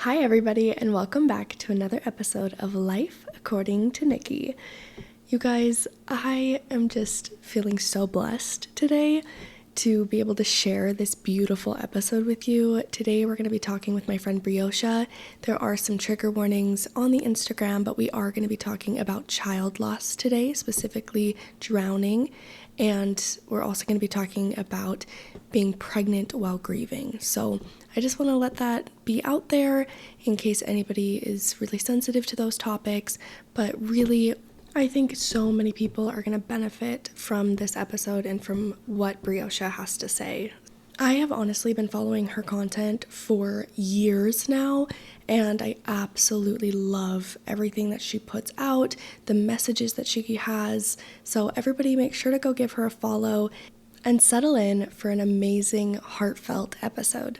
Hi, everybody, and welcome back to another episode of Life According to Nikki. You guys, I am just feeling so blessed today to be able to share this beautiful episode with you. Today, we're going to be talking with my friend Brie Ocea. There are some trigger warnings on the Instagram, but we are going to be talking about child loss today, specifically drowning. And we're also going to be talking about being pregnant while grieving. So I just want to let that be out there in case anybody is really sensitive to those topics. But really, I think so many people are going to benefit from this episode and from what Brie Ocea has to say. I have honestly been following her content for years now, and I absolutely love everything that she puts out, the messages that she has. So everybody make sure to go give her a follow and settle in for an amazing, heartfelt episode.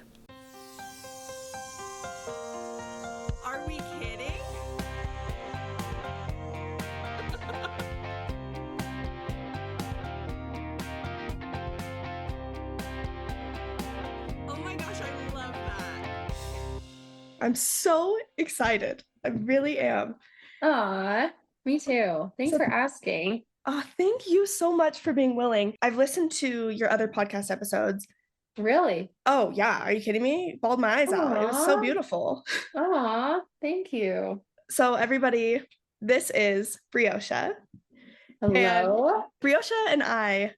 Are we kidding? Oh my gosh, I love that. I'm so excited. I really am. Aw, me too. Thanks for asking. Thank you so much for being willing. I've listened to your other podcast episodes. Really? Oh, yeah. Are you kidding me? Bawled my eyes out. It was so Aw. beautiful. Aw, thank you. So, everybody, this is Brie Ocea. Hello. Brie Ocea and I,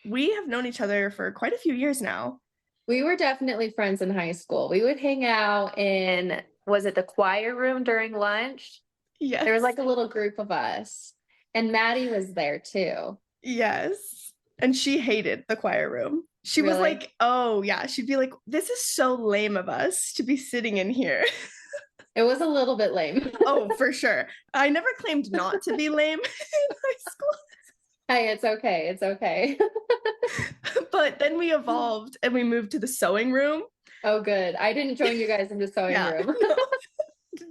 we have known each other for quite a few years now. We were definitely friends in high school. We would hang out in, was it the choir room during lunch? Yes. There was like a little group of us. And Maddie was there too. Yes. And she hated the choir room. She was Really? like, oh, yeah. She'd be like, this is so lame of us to be sitting in here. It was a little bit lame. Oh, for sure. I never claimed not to be lame in high school. Hey, it's okay. It's okay. But then we evolved and we moved to the sewing room. Oh, good. I didn't join you guys in the sewing room.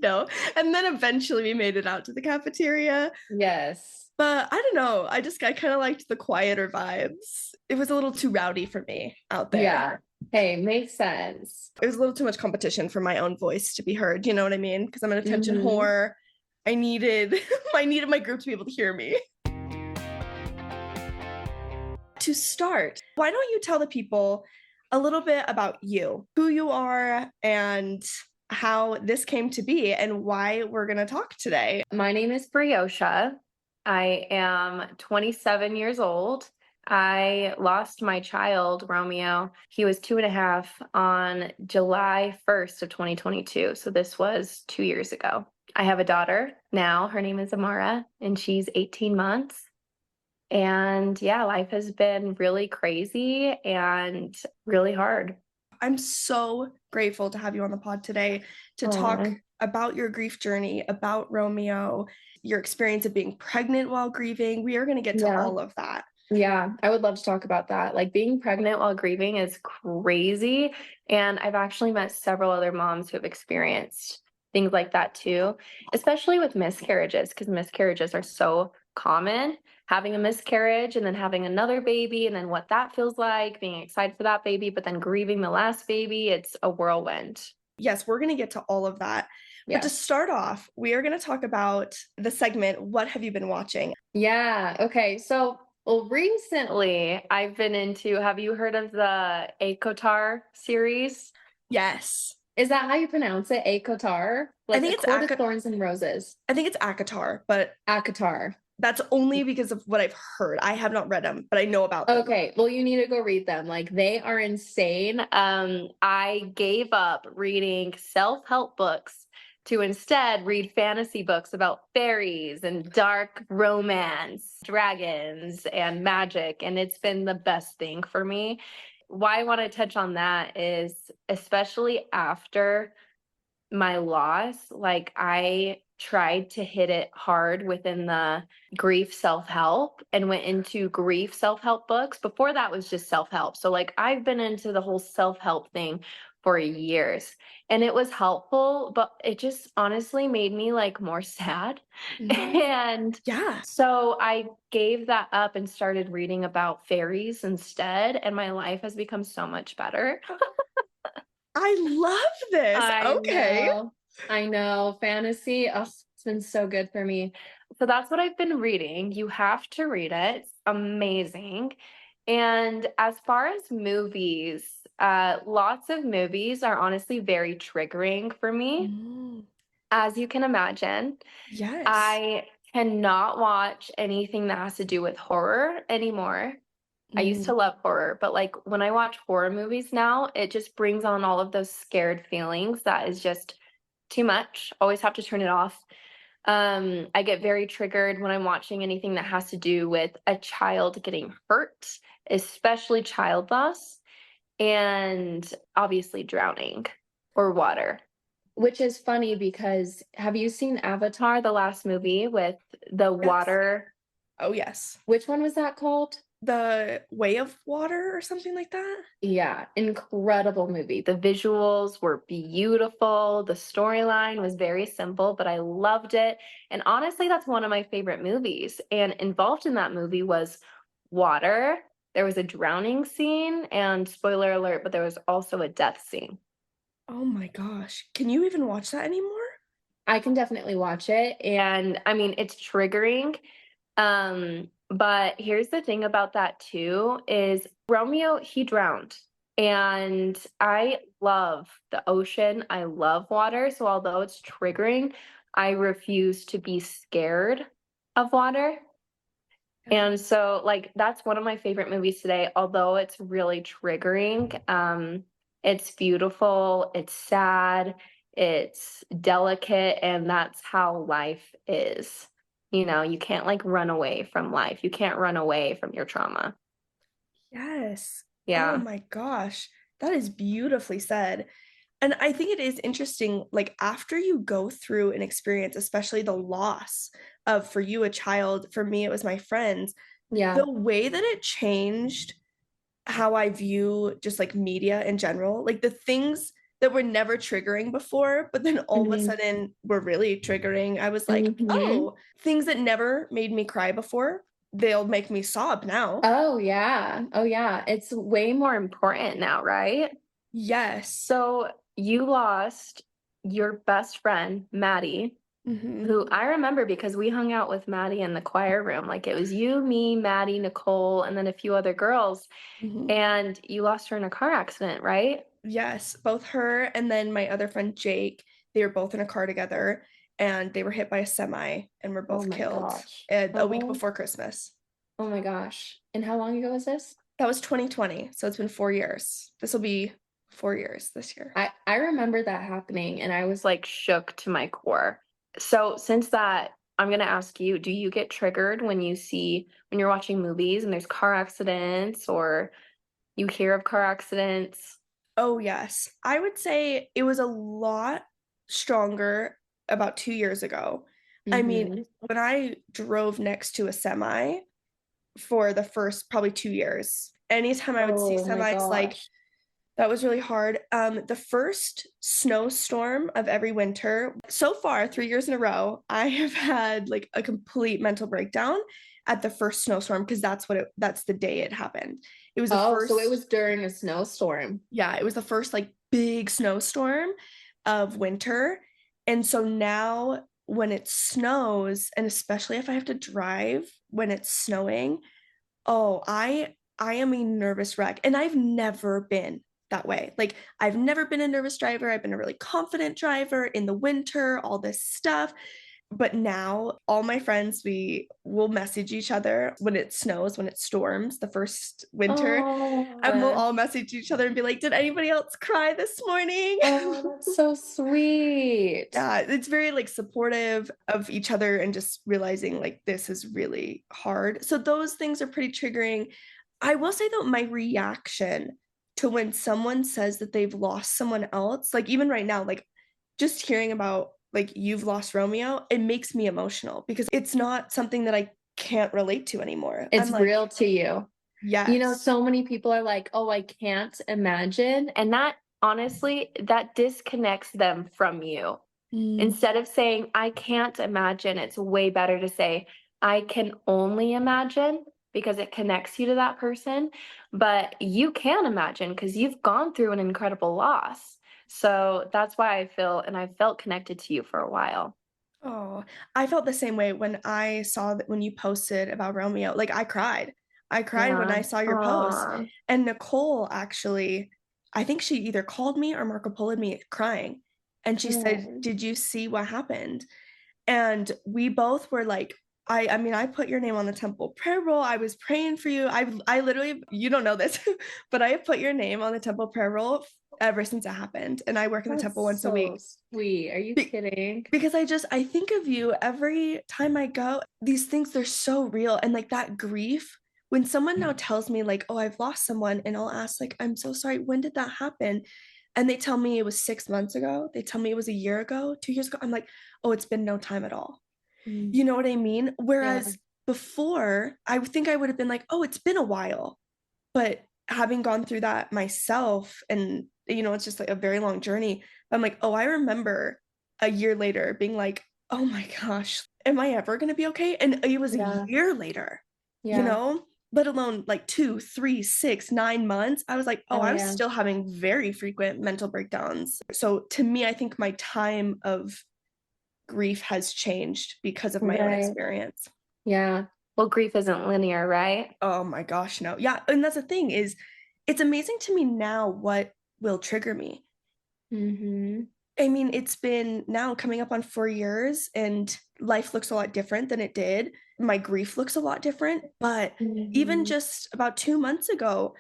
No. And then eventually we made it out to the cafeteria. Yes. But I don't know. I kind of liked the quieter vibes. It was a little too rowdy for me out there. Yeah. Hey, makes sense. It was a little too much competition for my own voice to be heard. You know what I mean? Because I'm an attention whore. I needed my group to be able to hear me. To start, why don't you tell the people a little bit about you, who you are, and how this came to be and why we're going to talk today. My name is Brie Ocea. I am 27 years old. I lost my child, Romeo. He was 2.5 on July 1st of 2022. So this was 2 years ago. I have a daughter now. Her name is Amara, and she's 18 months. And yeah, life has been really crazy and really hard. I'm so grateful to have you on the pod today to talk about your grief journey, about Romeo, your experience of being pregnant while grieving. We are going to get to all of that. Yeah, I would love to talk about that. Like, being pregnant while grieving is crazy. And I've actually met several other moms who have experienced things like that too, especially with miscarriages, because miscarriages are so common. Having a miscarriage and then having another baby, and then what that feels like, being excited for that baby, but then grieving the last baby, it's a whirlwind. Yes, we're going to get to all of that. But to start off, we are going to talk about the segment, What Have You Been Watching? Yeah, okay. So, well, recently I've been into, have you heard of the ACOTAR series? Yes. Is that how you pronounce it? ACOTAR? Like, I think it's Court of Thorns and Roses. I think it's ACOTAR, but ACOTAR. That's only because of what I've heard. I have not read them, but I know about them. Okay, well, you need to go read them. Like, they are insane. I gave up reading self-help books to instead read fantasy books about fairies and dark romance, dragons and magic, and it's been the best thing for me. Why I want to touch on that is, especially after my loss, like, I tried to hit it hard within the grief self-help and went into grief self-help books. Before that was just self-help. So like, I've been into the whole self-help thing for years, and it was helpful, but it just honestly made me like more sad. And so I gave that up and started reading about fairies instead, and my life has become so much better. I love this. I Okay. know. I know. Fantasy, oh, it's been so good for me. So that's what I've been reading. You have to read it. It's amazing. And as far as movies, lots of movies are honestly very triggering for me, Mm, as you can imagine. yes. I cannot watch anything that has to do with horror anymore. I used Mm, to love horror, but like when I watch horror movies now, it just brings on all of those scared feelings that is just too much. Always have to turn it off. I get very triggered when I'm watching anything that has to do with a child getting hurt, especially child loss, and obviously drowning or water. Which is funny because have you seen Avatar, the last movie with the yes. water? Oh, yes. Which one was that called? The Way of Water or something like that? Yeah, incredible movie. The visuals were beautiful. The storyline was very simple, but I loved it. And honestly, that's one of my favorite movies. And involved in that movie was water. There was a drowning scene, and spoiler alert, but there was also a death scene. Oh my gosh. Can you even watch that anymore? I can definitely watch it. And I mean, it's triggering. But here's the thing about that too is Romeo, he drowned. And I love the ocean. I love water. So although it's triggering, I refuse to be scared of water. Yeah. And so like that's one of my favorite movies today, although it's really triggering. It's beautiful, it's sad, it's delicate, and that's how life is. You know, you can't like run away from life. You can't run away from your trauma. Yes. Oh Yeah. my gosh. That is beautifully said. And I think it is interesting, like after you go through an experience, especially the loss of, for you, a child, for me, it was my friends, Yeah. the way that it changed how I view just like media in general, like the things that were never triggering before, but then all of a Mhm. sudden were really triggering. I was like, Mhm. oh, things that never made me cry before, they'll make me sob now. Oh yeah. Oh yeah. It's way more important now, right? Yes. So you lost your best friend, Maddie, Hmm. who I remember because we hung out with Maddie in the choir room. Like it was you, me, Maddie, Nicole, and then a few other girls. Hmm. And you lost her in a car accident, right? Yes, both her and then my other friend Jake, they were both in a car together and they were hit by a semi and were Oh both my killed gosh. a week Oh, before Christmas. oh my gosh. And how long ago was this? That was 2020, so it's been 4 years. This will be 4 years this year. I remember that happening and I was like shook to my core. So since that, I'm gonna ask you, do you get triggered when you see when you're watching movies and there's car accidents or you hear of car accidents? Oh, yes. I would say it was a lot stronger about 2 years ago. I mean, Mhm. when I drove next to a semi for the first probably 2 years, anytime I would see Oh my semis, like gosh. that was really hard. The first snowstorm of every winter, so far, 3 years in a row, I have had like a complete mental breakdown at the first snowstorm because that's the day it happened. It was the Oh, so it first, was during a snowstorm. yeah, it was the first like big snowstorm of winter. And so now when it snows, and especially if I have to drive when it's snowing, oh, I am a nervous wreck. And I've never been that way. Like I've never been a nervous driver. I've been a really confident driver in the winter, all this stuff. But now all my friends, we will message each other when it snows, when it storms the first winter, and we'll Oh, all message each other and be like, did anybody else cry this morning? oh, that's so sweet. Yeah, it's very like supportive of each other and just realizing like this is really hard. So those things are pretty triggering. I will say though, my reaction to when someone says that they've lost someone else, like even right now, like just hearing about like you've lost Romeo, it makes me emotional because it's not something that I can't relate to anymore. I'm It's like, real to you. You know, yes. so many people are like, "Oh, I can't imagine." And that honestly, that disconnects them from you. Mm, Instead of saying, "I can't imagine," it's way better to say, "I can only imagine," because it connects you to that person. But you can imagine because you've gone through an incredible loss. So that's why I felt connected to you for a while. Oh, I felt the same way when I saw that when you posted about Romeo. Like, I cried. I cried when Yeah. I saw your post. Aw. And Nicole actually, I think she either called me or Marco Polo'd me crying. And she said, Mm. "Did you see what happened?" And we both were like, I mean, I put your name on the temple prayer roll. I was praying for you. I literally, you don't know this, but I have put your name on the temple prayer roll ever since it happened. And I work in the temple That's once a so week. sweet. Are you Be- kidding? because I think of you every time I go. These things, they're so real. And like that grief, when someone now tells me like, oh, I've lost someone, and I'll ask like, I'm so sorry, when did that happen? And they tell me it was 6 months ago. They tell me it was a year ago, 2 years ago. I'm like, oh, it's been no time at all. Mm. You know what I mean? Yeah. Whereas before, I think I would have been like, oh, it's been a while. But having gone through that myself, and it's just like a very long journey, I'm like, oh, I remember a year later being like, oh my gosh, am I ever going to be okay? And it was a Yeah. year later, Yeah. let alone like 2, 3, 6, 9 months. I was like, oh, Oh, I was yeah. still having very frequent mental breakdowns. So to me, I think my time of grief has changed because of my own Right. experience. Yeah. Well, grief isn't linear, right? Oh my gosh, no. Yeah, and that's the thing is it's amazing to me now what will trigger me. Mm-hmm. I mean, it's been now coming up on 4 years and life looks a lot different than it did. My grief looks a lot different, but even Mm-hmm. just about 2 months ago,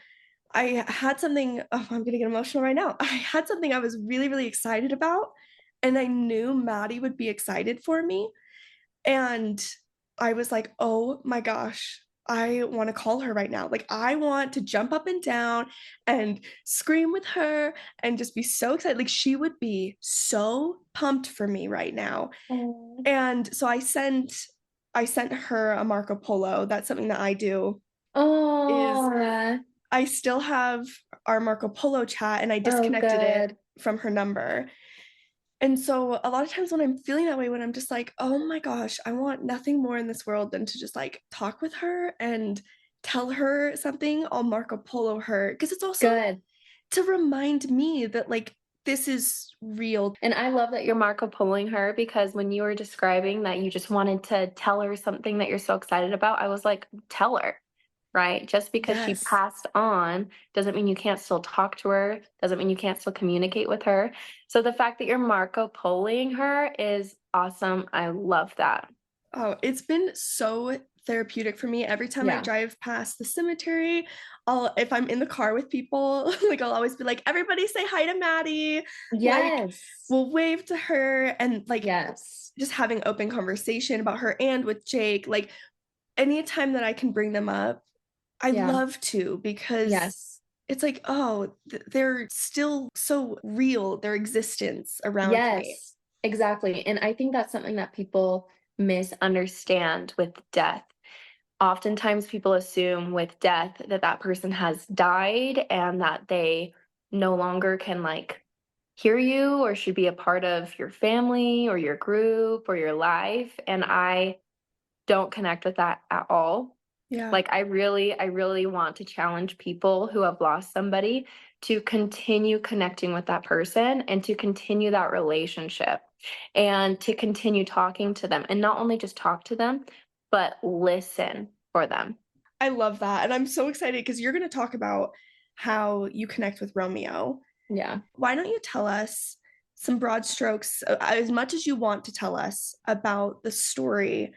I had something, oh, I'm gonna get emotional right now. I had something I was really, really excited about, and I knew Maddie would be excited for me. And I was like, "Oh my gosh, I wanna call her right now." Like, I want to jump up and down and scream with her and just be so excited. Like, she would be so pumped for me right now. Oh. And so I sent her a Marco Polo. That's something that I do, is Oh, I still have our Marco Polo chat, and I oh, disconnected it good. from her number. And so a lot of times when I'm feeling that way, when I'm just like, oh my gosh, I want nothing more in this world than to just like talk with her and tell her something, I'll Marco Polo her. Because it's also Good. to remind me that like this is real. And I love that you're Marco Poloing her because when you were describing that you just wanted to tell her something that you're so excited about, I was like, tell her, right? Just because she Yes. passed on doesn't mean you can't still talk to her, doesn't mean you can't still communicate with her. So the fact that you're Marco Poloing her is awesome. I love that. Oh, it's been so therapeutic for me. Every time I Yeah. drive past the cemetery, if I'm in the car with people, like I'll always be like, everybody say hi to Maddie. Like, Yes. we'll wave to her, and like Yes. just having open conversation about her and with Jake. Like anytime that I can bring them up, I Yeah. love to, because Yes. it's like, oh, they're still so real, their existence around me. Yes, exactly. And I think that's something that people misunderstand with death. Oftentimes, people assume with death that that person has died and that they no longer can like hear you or should be a part of your family or your group or your life. And I don't connect with that at all. Yeah. Like I really want to challenge people who have lost somebody to continue connecting with that person and to continue that relationship and to continue talking to them and not only just talk to them, but listen for them. I love that. And I'm so excited because you're going to talk about how you connect with Romeo. Yeah. Why don't you tell us some broad strokes, as much as you want to tell us about the story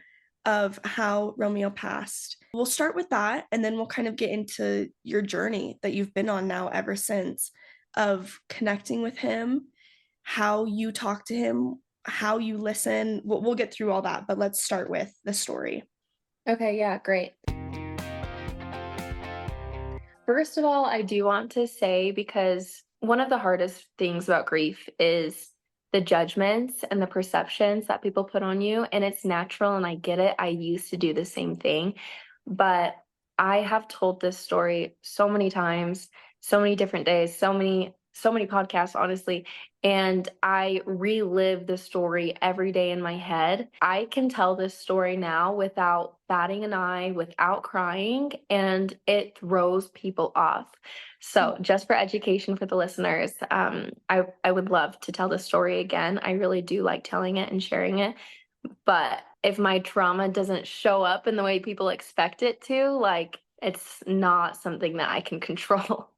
of how Romeo passed? We'll start with that, and then we'll kind of get into your journey that you've been on now ever since, of connecting with him, how you talk to him, how you listen. We'll get through all that, but let's start with the story. Okay, yeah, great. First of all, I do want to say because one of the hardest things about grief is the judgments and the perceptions that people put on you. And it's natural and I get it. I used to do the same thing. But I have told this story so many times, so many different days, so many so many podcasts, honestly, and I relive the story every day in my head. I can tell this story now without batting an eye, without crying, and it throws people off. So, just for education for the listeners, I would love to tell the story again. I really do like telling it and sharing it. But if my trauma doesn't show up in the way people expect it to, like, it's not something that I can control.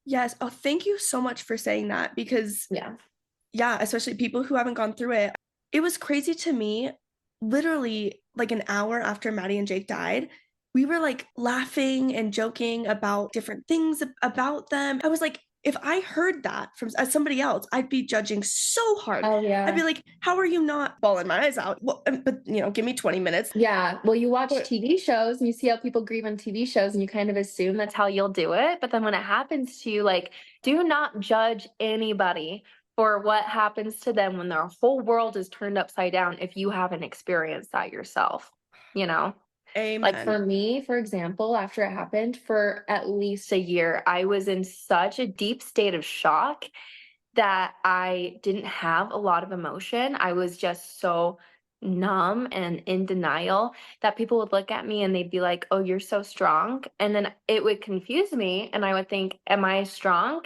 Yes. Oh, thank you so much for saying that because, Yeah. yeah, especially people who haven't gone through it. It was crazy to me. Literally, like an hour after Maddie and Jake died, we were like laughing and joking about different things about them. I was like, if I heard that from somebody else, I'd be judging so hard. Oh, I'd be yeah. like, how are you not bawling my eyes out? Well, but give me 20 minutes. Yeah. Well, you watch But TV shows and you see how people grieve on TV shows and you kind of assume that's how you'll do it. But then when it happens to you, like, do not judge anybody for what happens to them when their whole world is turned upside down if you haven't experienced that yourself, you know? Like for amen. me, for example, after it happened, for at least a year, I was in such a deep state of shock that I didn't have a lot of emotion. I was just so numb and in denial that people would look at me and they'd be like, "Oh, you're so strong." And then it would confuse me and I would think, "Am I strong?"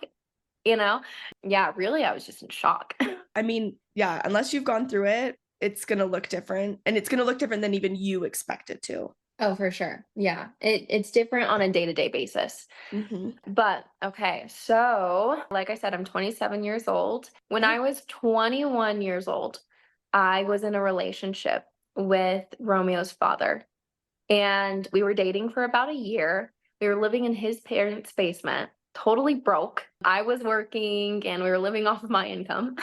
You know? Yeah, really, I was just in shock. I mean, yeah, unless you've gone through it, it's going to look different. And it's going to look different than even you expect it to. Oh, for sure. Yeah. It's different on a day-to-day basis. Mm-hmm. But okay, so like I said, I'm 27 years old. When I was 21 years old, I was in a relationship with Romeo's father, and we were dating for about a year. We were living in his parents' basement, totally broke. I was working and we were living off of my income.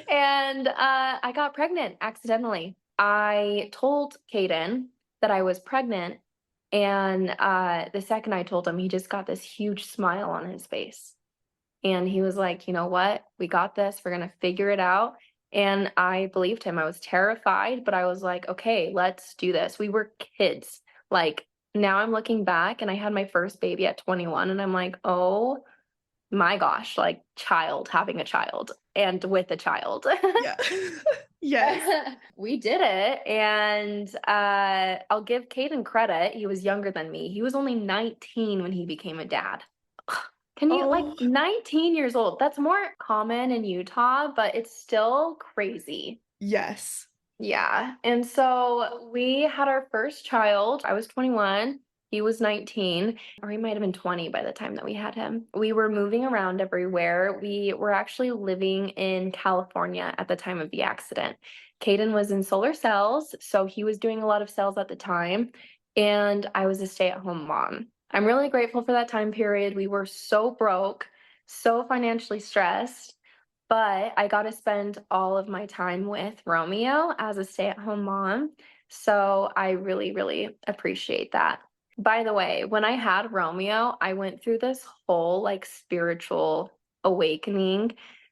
And I got pregnant accidentally. I told Caden that I was pregnant, and the second I told him, he just got this huge smile on his face. And he was like, "You know what? We got this. We're going to figure it out." And I believed him. I was terrified, but I was like, "Okay, let's do this." We were kids. Like, now I'm looking back and I had my first baby at 21 and I'm like, "Oh my gosh, like having a child and with a child." Yeah. Yes. We did it, and I'll give Caden credit. He was younger than me. He was only 19 when he became a dad. Can you, like, Oh, 19 years old? That's more common in Utah, but it's still crazy. yes. Yeah. And so we had our first child. I was 21. He was 19, or he might have been 20 by the time that we had him. We were moving around everywhere. We were actually living in California at the time of the accident. Caden was in solar cells, so he was doing a lot of cells at the time, and I was a stay-at-home mom. I'm really grateful for that time period. We were so broke, so financially stressed, but I got to spend all of my time with Romeo as a stay-at-home mom. So I really, really appreciate that. By the way, when I had Romeo, I went through this whole like spiritual awakening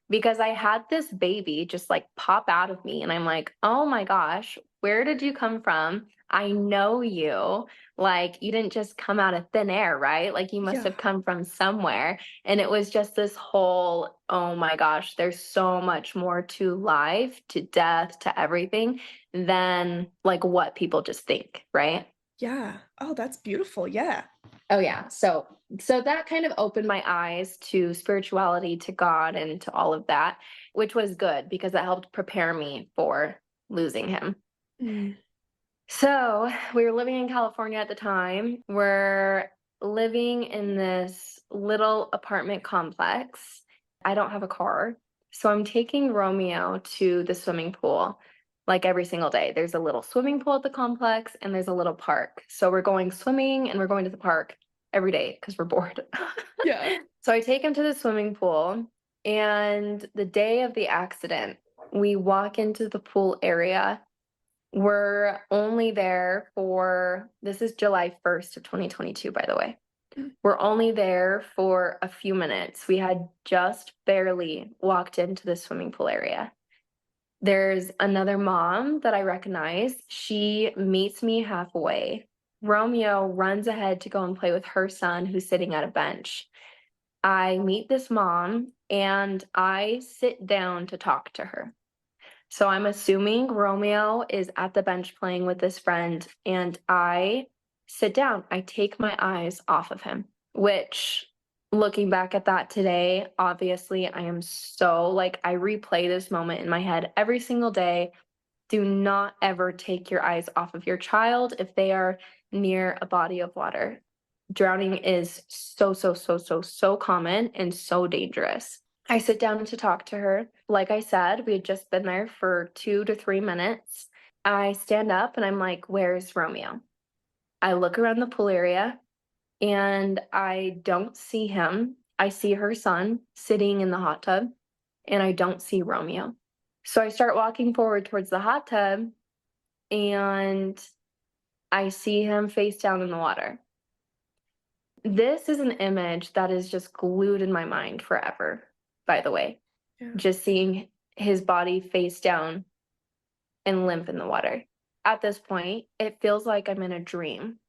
because I had this baby just like pop out of me. And I'm like, "Oh my gosh, where did you come from? I know you. Like, you didn't just come out of thin air, right? Like, you must Yeah. have come from somewhere." And it was just this whole, oh my gosh, there's so much more to life, to death, to everything than like what people just think, right? Yeah. Oh, that's beautiful. Yeah. Oh yeah. So that kind of opened my eyes to spirituality, to God, and to all of that, which was good because it helped prepare me for losing him. Mm. So we were living in California at the time. We're living in this little apartment complex. I don't have a car. So I'm taking Romeo to the swimming pool like every single day. There's a little swimming pool at the complex and there's a little park. So we're going swimming and we're going to the park every day because we're bored. Yeah. So I take him to the swimming pool, and the day of the accident, we walk into the pool area. We're only there for, this is July 1st of 2022, by the way. Mm. We're only there for a few minutes. We had just barely walked into the swimming pool area. There's another mom that I recognize. She meets me halfway. Romeo runs ahead to go and play with her son who's sitting at a bench. I meet this mom and I sit down to talk to her. So I'm assuming Romeo is at the bench playing with his friend, and I sit down. I take my eyes off of him, which, looking back at that today, obviously I am so like, I replay this moment in my head every single day. Do not ever take your eyes off of your child if they are near a body of water. Drowning is so common and so dangerous. I sit down to talk to her. Like I said, we had just been there for 2 to 3 minutes. I stand up and I'm like, "Where's Romeo?" I look around the pool area and I don't see him. I see her son sitting in the hot tub and I don't see Romeo. So I start walking forward towards the hot tub and I see him face down in the water. This is an image that is just glued in my mind forever, by the way. Yeah. Just seeing his body face down and limp in the water. At this point, it feels like I'm in a dream.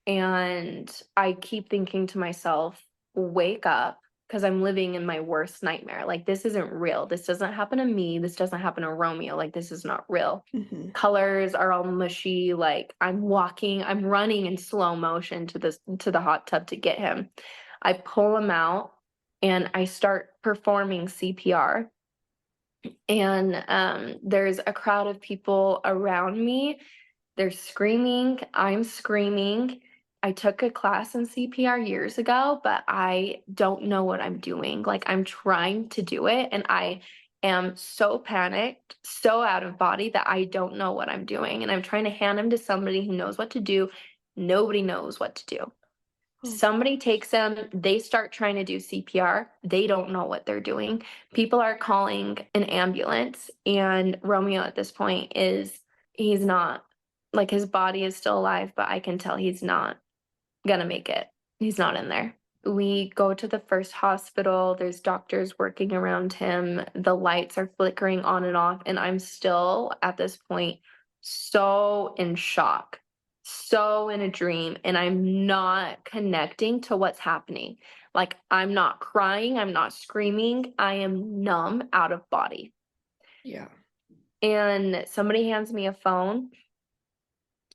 And I keep thinking to myself, wake up, because I'm living in my worst nightmare. Like, this isn't real. This doesn't happen to me. This doesn't happen to Romeo. Like, this is not real. Mm-hmm. Colors are all mushy. Like, I'm running in slow motion to the hot tub to get him. I pull him out and I start performing CPR. And there's a crowd of people around me. They're screaming. I'm screaming. I took a class in CPR years ago, but I don't know what I'm doing. Like, I'm trying to do it, and I am so panicked, so out of body that I don't know what I'm doing. And I'm trying to hand him to somebody who knows what to do. Nobody knows what to do. Somebody takes them, they start trying to do CPR. They don't know what they're doing. People are calling an ambulance, and Romeo at this point he's not, like, his body is still alive, but I can tell he's not gonna make it. He's not in there. We go to the first hospital. There's doctors working around him. The lights are flickering on and off, and I'm still at this point so in shock, so in a dream, and I'm not connecting to what's happening. Like, I'm not crying, I'm not screaming, I am numb out of body. Yeah. And somebody hands me a phone,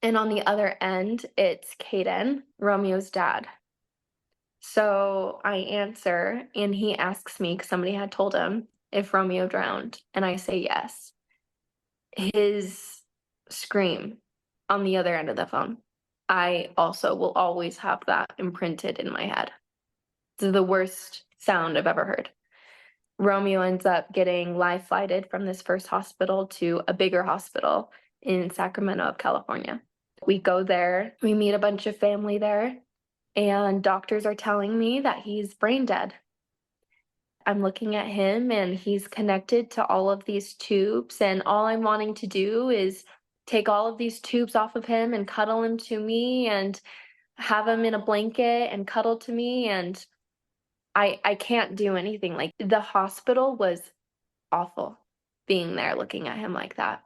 and on the other end, it's Caden, Romeo's dad. So I answer, and he asks me, because somebody had told him, if Romeo drowned, and I say yes. His scream on the other end of the phone, I also will always have that imprinted in my head. It's the worst sound I've ever heard. Romeo ends up getting life flighted from this first hospital to a bigger hospital in Sacramento, California. We go there, we meet a bunch of family there, and doctors are telling me that he's brain dead. I'm looking at him and he's connected to all of these tubes, and all I'm wanting to do is take all of these tubes off of him and cuddle him to me and have him in a blanket and cuddle to me, and I can't do anything. Like, the hospital was awful being there looking at him like that.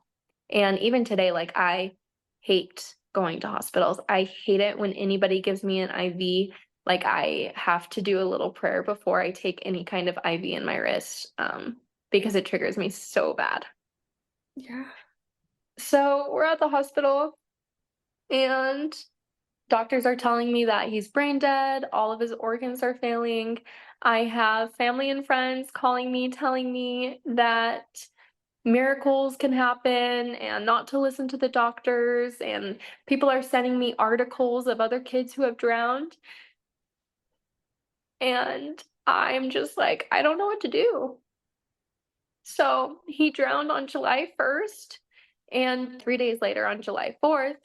And even today, like, I hate going to hospitals. I hate it when anybody gives me an IV. Like, I have to do a little prayer before I take any kind of IV in my wrist, because it triggers me so bad. Yeah. So we're at the hospital, and doctors are telling me that he's brain dead, all of his organs are failing. I have family and friends calling me, telling me that miracles can happen and not to listen to the doctors, and people are sending me articles of other kids who have drowned. And I'm just like, I don't know what to do. So he drowned on July 1st, and 3 days later, on July 4th,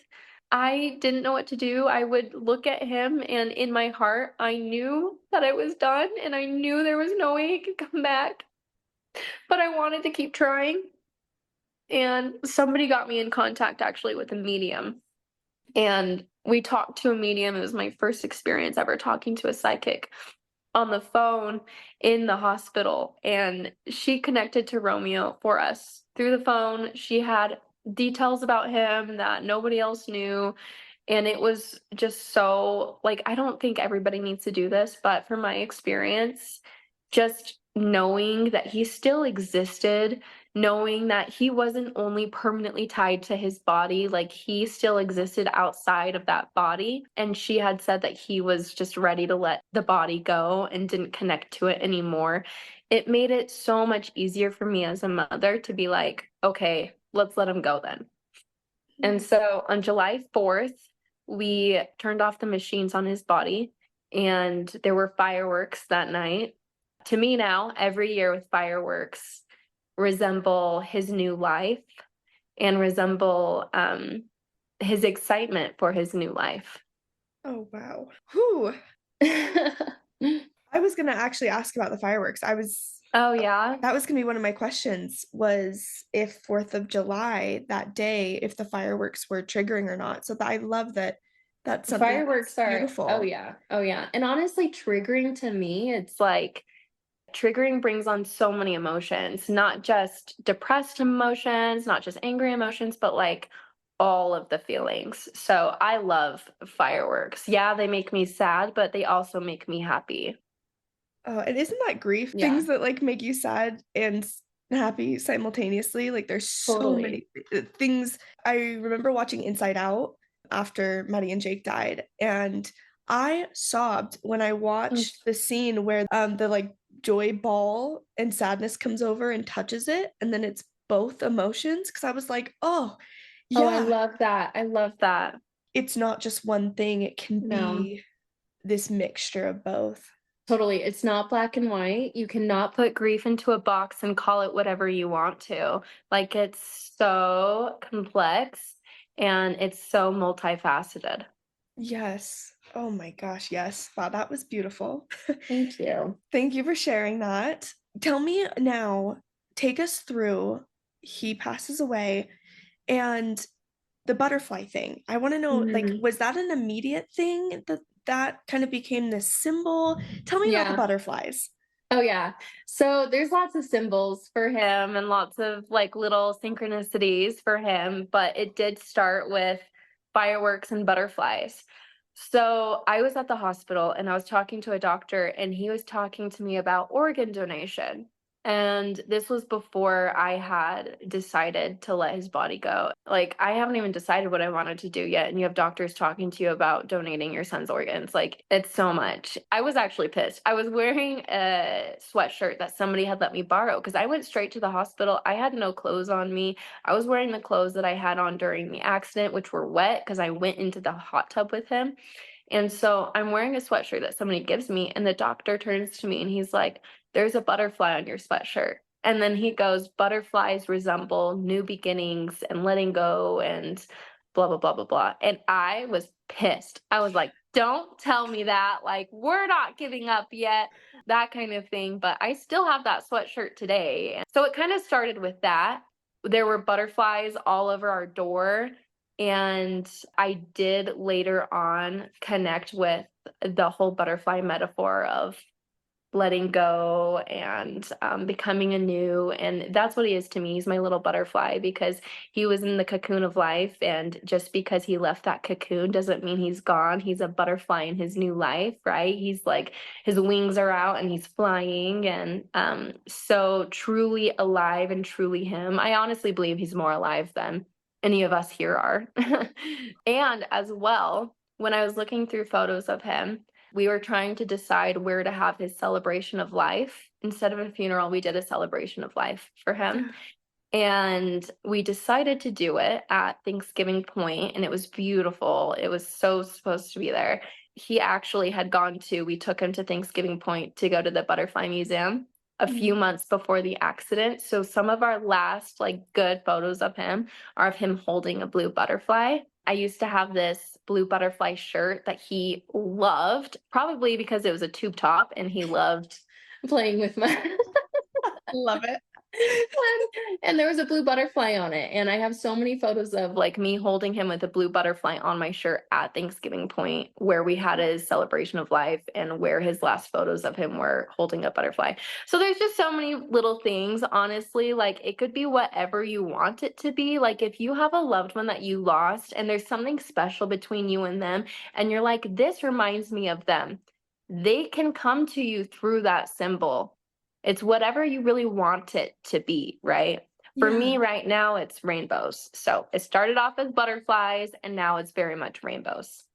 I didn't know what to do. I would look at him, and in my heart, I knew that I was done, and I knew there was no way he could come back. But I wanted to keep trying. And somebody got me in contact actually with a medium. And we talked to a medium. It was my first experience ever talking to a psychic on the phone in the hospital. And she connected to Romeo for us through the phone. She had details about him that nobody else knew. And it was just so, like, I don't think everybody needs to do this, but from my experience, just knowing that he still existed, knowing that he wasn't only permanently tied to his body, like he still existed outside of that body. And she had said that he was just ready to let the body go and didn't connect to it anymore. It made it so much easier for me as a mother to be like, okay, let's let him go then. And so on July 4th, we turned off the machines on his body, and there were fireworks that night. To me now, every year with fireworks resemble his new life and resemble his excitement for his new life. Oh, wow. Whew. I was going to actually ask about the fireworks. Oh, yeah? That was going to be one of my questions, was if 4th of July, that day, if the fireworks were triggering or not. So I love that that's something Fireworks that's are, beautiful. oh, yeah. Oh, yeah. And honestly, triggering to me, it's like, triggering brings on so many emotions, not just depressed emotions, not just angry emotions, but like all of the feelings. So I love fireworks. Yeah, they make me sad, but they also make me happy. Oh, and isn't that grief? Yeah. Things that like make you sad and happy simultaneously. Like there's so Totally. many things. I remember watching Inside Out after Maddie and Jake died, and I sobbed when I watched the scene where the like joy ball and sadness comes over and touches it, and then it's both emotions, because I was like, oh Oh, I yeah, love that. I love that. it's not just one thing, it can No. be this mixture of both. Totally. It's not black and white. You cannot put grief into a box and call it whatever you want to. Like, it's so complex and it's so multifaceted. Yes. Oh my gosh, yes. Wow, that was beautiful. Thank you. Thank you for sharing that. Tell me now, take us through, he passes away, and the butterfly thing. I want to know, like, Mhm. was that an immediate thing that kind of became this symbol? Tell me about the Yeah. butterflies. Oh, yeah. So there's lots of symbols for him and lots of like little synchronicities for him, but it did start with fireworks and butterflies. So I was at the hospital and I was talking to a doctor, and he was talking to me about organ donation. And this was before I had decided to let his body go. Like, I haven't even decided what I wanted to do yet. And you have doctors talking to you about donating your son's organs. Like, it's so much. I was actually pissed. I was wearing a sweatshirt that somebody had let me borrow because I went straight to the hospital. I had no clothes on me. I was wearing the clothes that I had on during the accident, which were wet because I went into the hot tub with him. And so I'm wearing a sweatshirt that somebody gives me, and the doctor turns to me and he's like, "There's a butterfly on your sweatshirt." And then he goes, "Butterflies resemble new beginnings and letting go and blah, blah, blah, blah, blah." And I was pissed. I was like, "Don't tell me that. Like, we're not giving up yet," that kind of thing. But I still have that sweatshirt today. And so it kind of started with that. There were butterflies all over our door. And I did later on connect with the whole butterfly metaphor of letting go and becoming anew. And that's what he is to me. He's my little butterfly because he was in the cocoon of life. And just because he left that cocoon doesn't mean he's gone. He's a butterfly in his new life, right? He's like, his wings are out and he's flying. And so truly alive and truly him. I honestly believe he's more alive than any of us here are. And as well, when I was looking through photos of him, we were trying to decide where to have his celebration of life. Instead of a funeral, we did a celebration of life for him. And we decided to do it at Thanksgiving Point, and it was beautiful. It was so supposed to be there. He actually had we took him to Thanksgiving Point to go to the Butterfly Museum a few months before the accident. So some of our last like good photos of him are of him holding a blue butterfly. I used to have this blue butterfly shirt that he loved, probably because it was a tube top and he loved playing with my Love it. and there was a blue butterfly on it. And I have so many photos of like me holding him with a blue butterfly on my shirt at Thanksgiving Point, where we had his celebration of life and where his last photos of him were holding a butterfly. So there's just so many little things, honestly. Like, it could be whatever you want it to be. Like, if you have a loved one that you lost and there's something special between you and them, and you're like, this reminds me of them, they can come to you through that symbol. It's whatever you really want it to be, right? For me Yeah. right now, it's rainbows. So it started off as butterflies and now it's very much rainbows.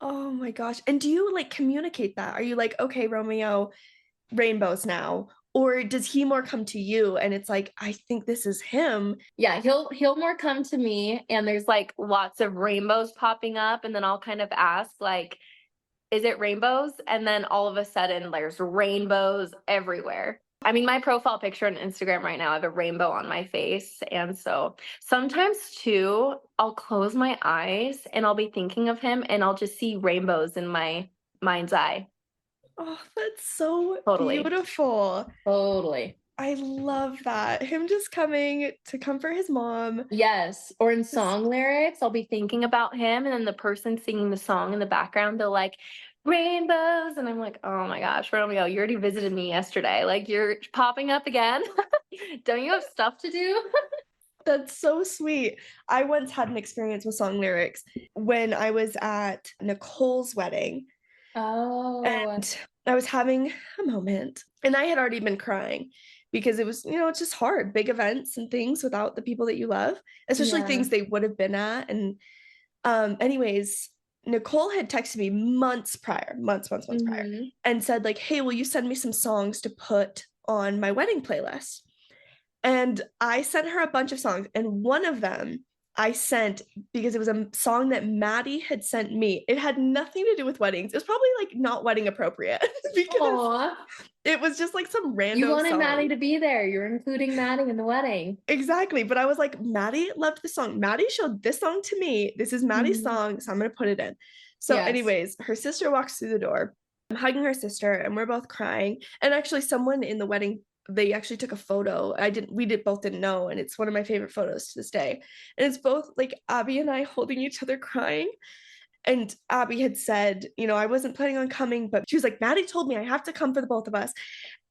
Oh my gosh. And do you like communicate that? Are you like, okay, Romeo, rainbows now? Or does he more come to you and it's like, I think this is him? Yeah, he'll more come to me and there's like lots of rainbows popping up and then I'll kind of ask like, is it rainbows? And then all of a sudden there's rainbows everywhere. I mean, my profile picture on Instagram right now, I have a rainbow on my face. And so sometimes too, I'll close my eyes and I'll be thinking of him and I'll just see rainbows in my mind's eye. Oh, that's so Totally. beautiful. Totally. I love that. Him just coming to comfort his mom. Yes. Or in Just, song lyrics, I'll be thinking about him, and then the person singing the song in the background, they're like, rainbows. And I'm like, oh my gosh, Romeo, you already visited me yesterday. Like, you're popping up again. Don't you have stuff to do? that's so sweet. I once had an experience with song lyrics when I was at Nicole's wedding. Oh, And I was having a moment, and I had already been crying because it was, it's just hard, big events and things without the people that you love, especially yeah. things they would have been at. And anyways, Nicole had texted me months prior, months prior, Hmm. and said, like, hey, will you send me some songs to put on my wedding playlist? And I sent her a bunch of songs, and one of them I sent because it was a song that Maddie had sent me. It had nothing to do with weddings. It was probably like not wedding appropriate because Aw. it was just like some You rando wanted Maddie song. to be there. You're including Maddie in the wedding. Exactly. But I was like, Maddie loved the song. Maddie showed this song to me. This is Maddie's Mhm. song. So I'm going to put it in. So, Yes. anyways, her sister walks through the door. I'm hugging her sister and we're both crying. And actually, someone in the wedding, they actually took a photo. We both didn't know. And it's one of my favorite photos to this day. And it's both like Abby and I holding each other crying. And Abby had said, I wasn't planning on coming, but she was like, Maddie told me I have to come for the both of us.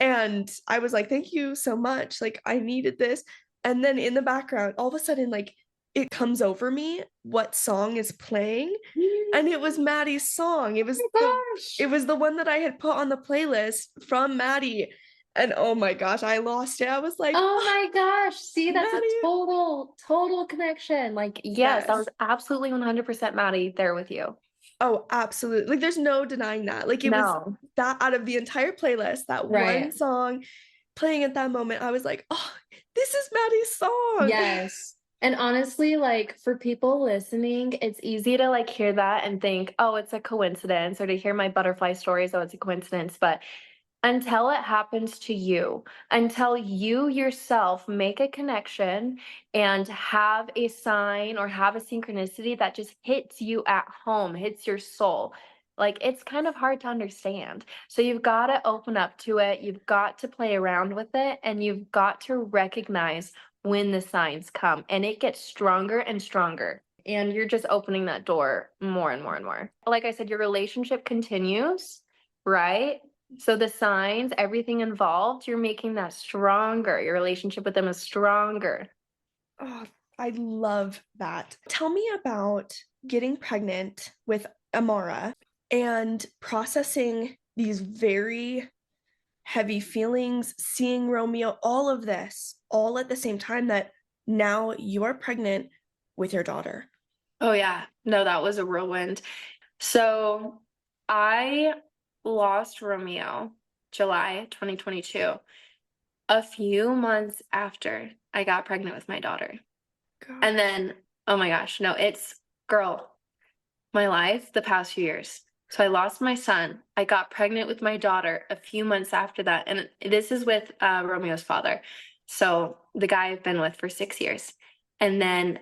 And I was like, thank you so much. Like, I needed this. And then in the background, all of a sudden, like, it comes over me what song is playing. And it was Maddie's song. It was Oh my gosh. the one that I had put on the playlist from Maddie. And oh my gosh, I lost it. I was like, Oh oh, my gosh. See, that's a Maddie. total connection. Like, yes, I Yes. was absolutely 100% Maddie there with you. Oh, absolutely. Like, there's no denying that. Like, it was No. that out of the entire playlist, that one Right. song playing at that moment, I was like, oh, this is Maddie's song. Yes. And honestly, like for people listening, it's easy to like hear that and think, oh, it's a coincidence, or to hear my butterfly stories, oh, it's a coincidence. But until it happens to you, until you yourself make a connection and have a sign or have a synchronicity that just hits you at home, hits your soul, like it's kind of hard to understand. So you've got to open up to it, you've got to play around with it, and you've got to recognize when the signs come, and it gets stronger and stronger. And you're just opening that door more and more and more. Like I said, your relationship continues, right? So the signs, everything involved, you're making that stronger. Your relationship with them is stronger. Oh, I love that. Tell me about getting pregnant with Amara and processing these very heavy feelings, seeing Romeo, all of this, all at the same time that now you are pregnant with your daughter. Oh yeah. No, that was a whirlwind. So I lost Romeo July 2022, a few months after I got pregnant with my daughter. God. And then, oh my gosh, no, it's girl, my life the past few years. So I lost my son. I got pregnant with my daughter a few months after that. And this is with Romeo's father. So the guy I've been with for 6 years. And then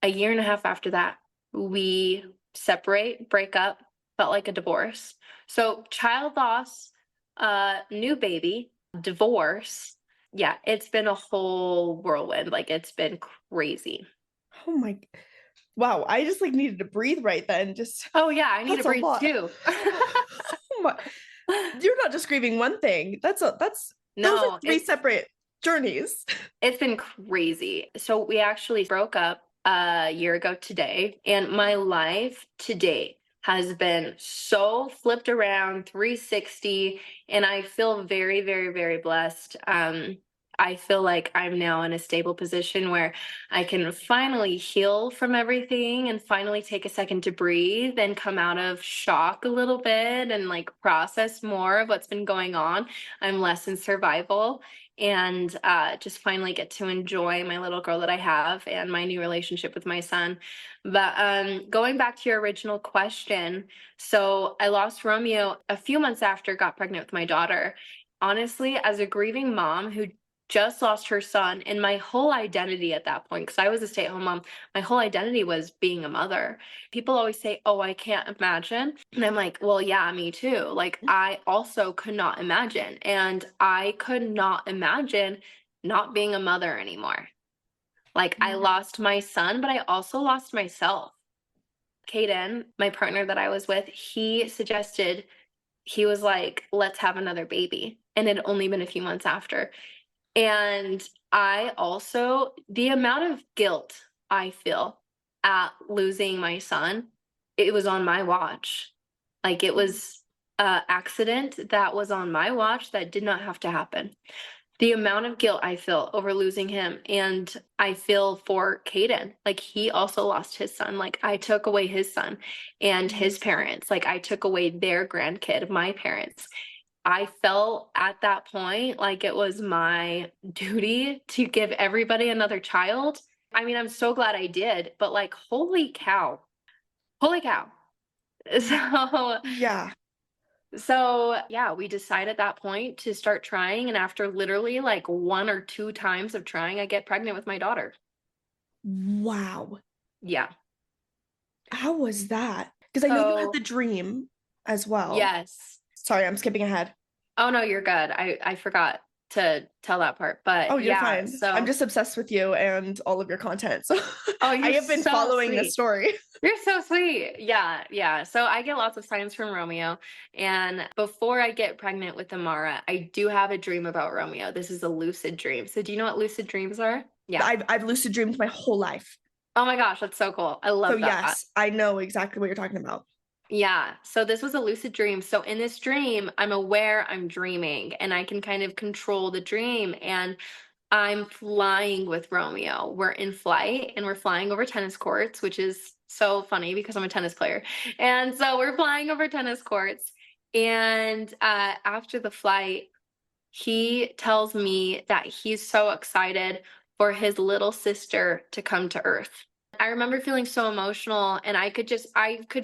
a year and a half after that, we separate, break up, felt like a divorce. So child loss, new baby, divorce. Yeah, it's been a whole whirlwind. Like it's been crazy. Oh my, wow. I just like needed to breathe right then. Just, Oh yeah, I need to that's a breathe lot. too. Oh my, you're not just grieving one thing. Those are No, three separate journeys. it's been crazy. So we actually broke up a year ago today, and my life to date has been so flipped around 360, and I feel very, very, very blessed. I feel like I'm now in a stable position where I can finally heal from everything and finally take a second to breathe and come out of shock a little bit and like process more of what's been going on. I'm less in survival, and just finally get to enjoy my little girl that I have and my new relationship with my son. But going back to your original question, so I lost Romeo a few months after got pregnant with my daughter. Honestly, as a grieving mom who just lost her son, and my whole identity at that point, because I was a stay-at-home mom, my whole identity was being a mother. People always say, "Oh, I can't imagine." And I'm like, "Well, yeah, me too." Like, I also could not imagine. And I could not imagine not being a mother anymore. Like, I lost my son, but I also lost myself. Caden, my partner that I was with, he suggested, he was like, let's have another baby. And it had only been a few months after. And I also, the amount of guilt I feel at losing my son, it was on my watch. Like, it was an accident that was on my watch that did not have to happen. The amount of guilt I feel over losing him, and I feel for Caden. Like, he also lost his son. Like, I took away his son and his parents. Like, I took away their grandkid, my parents. I felt at that point like it was my duty to give everybody another child. I mean, I'm so glad I did, but like, holy cow. Holy cow. So Yeah. So, yeah, we decided at that point to start trying, and after literally like 1 or 2 times of trying, I get pregnant with my daughter. Wow. Yeah. How was that? Because I know you had So, the dream as well. yes. Sorry, I'm skipping ahead. Oh, no, you're good. I forgot to tell that part, Oh, but you're yeah, fine. I'm so just obsessed with you and all of your content. So oh, I you're have been so following this sweet. story. You're so sweet. Yeah, yeah. So I get lots of signs from Romeo. And before I get pregnant with Amara, I do have a dream about Romeo. This is a lucid dream. So do you know what lucid dreams are? Yeah. I've lucid dreamed my whole life. Oh my gosh, that's so cool. I So love that. yes, I know exactly what you're talking about. Yeah. So this was a lucid dream. So in this dream, I'm aware I'm dreaming and I can kind of control the dream. And I'm flying with Romeo. We're in flight and we're flying over tennis courts, which is so funny because I'm a tennis player. And so we're flying over tennis courts. And after the flight, he tells me that he's so excited for his little sister to come to Earth. I remember feeling so emotional, and I could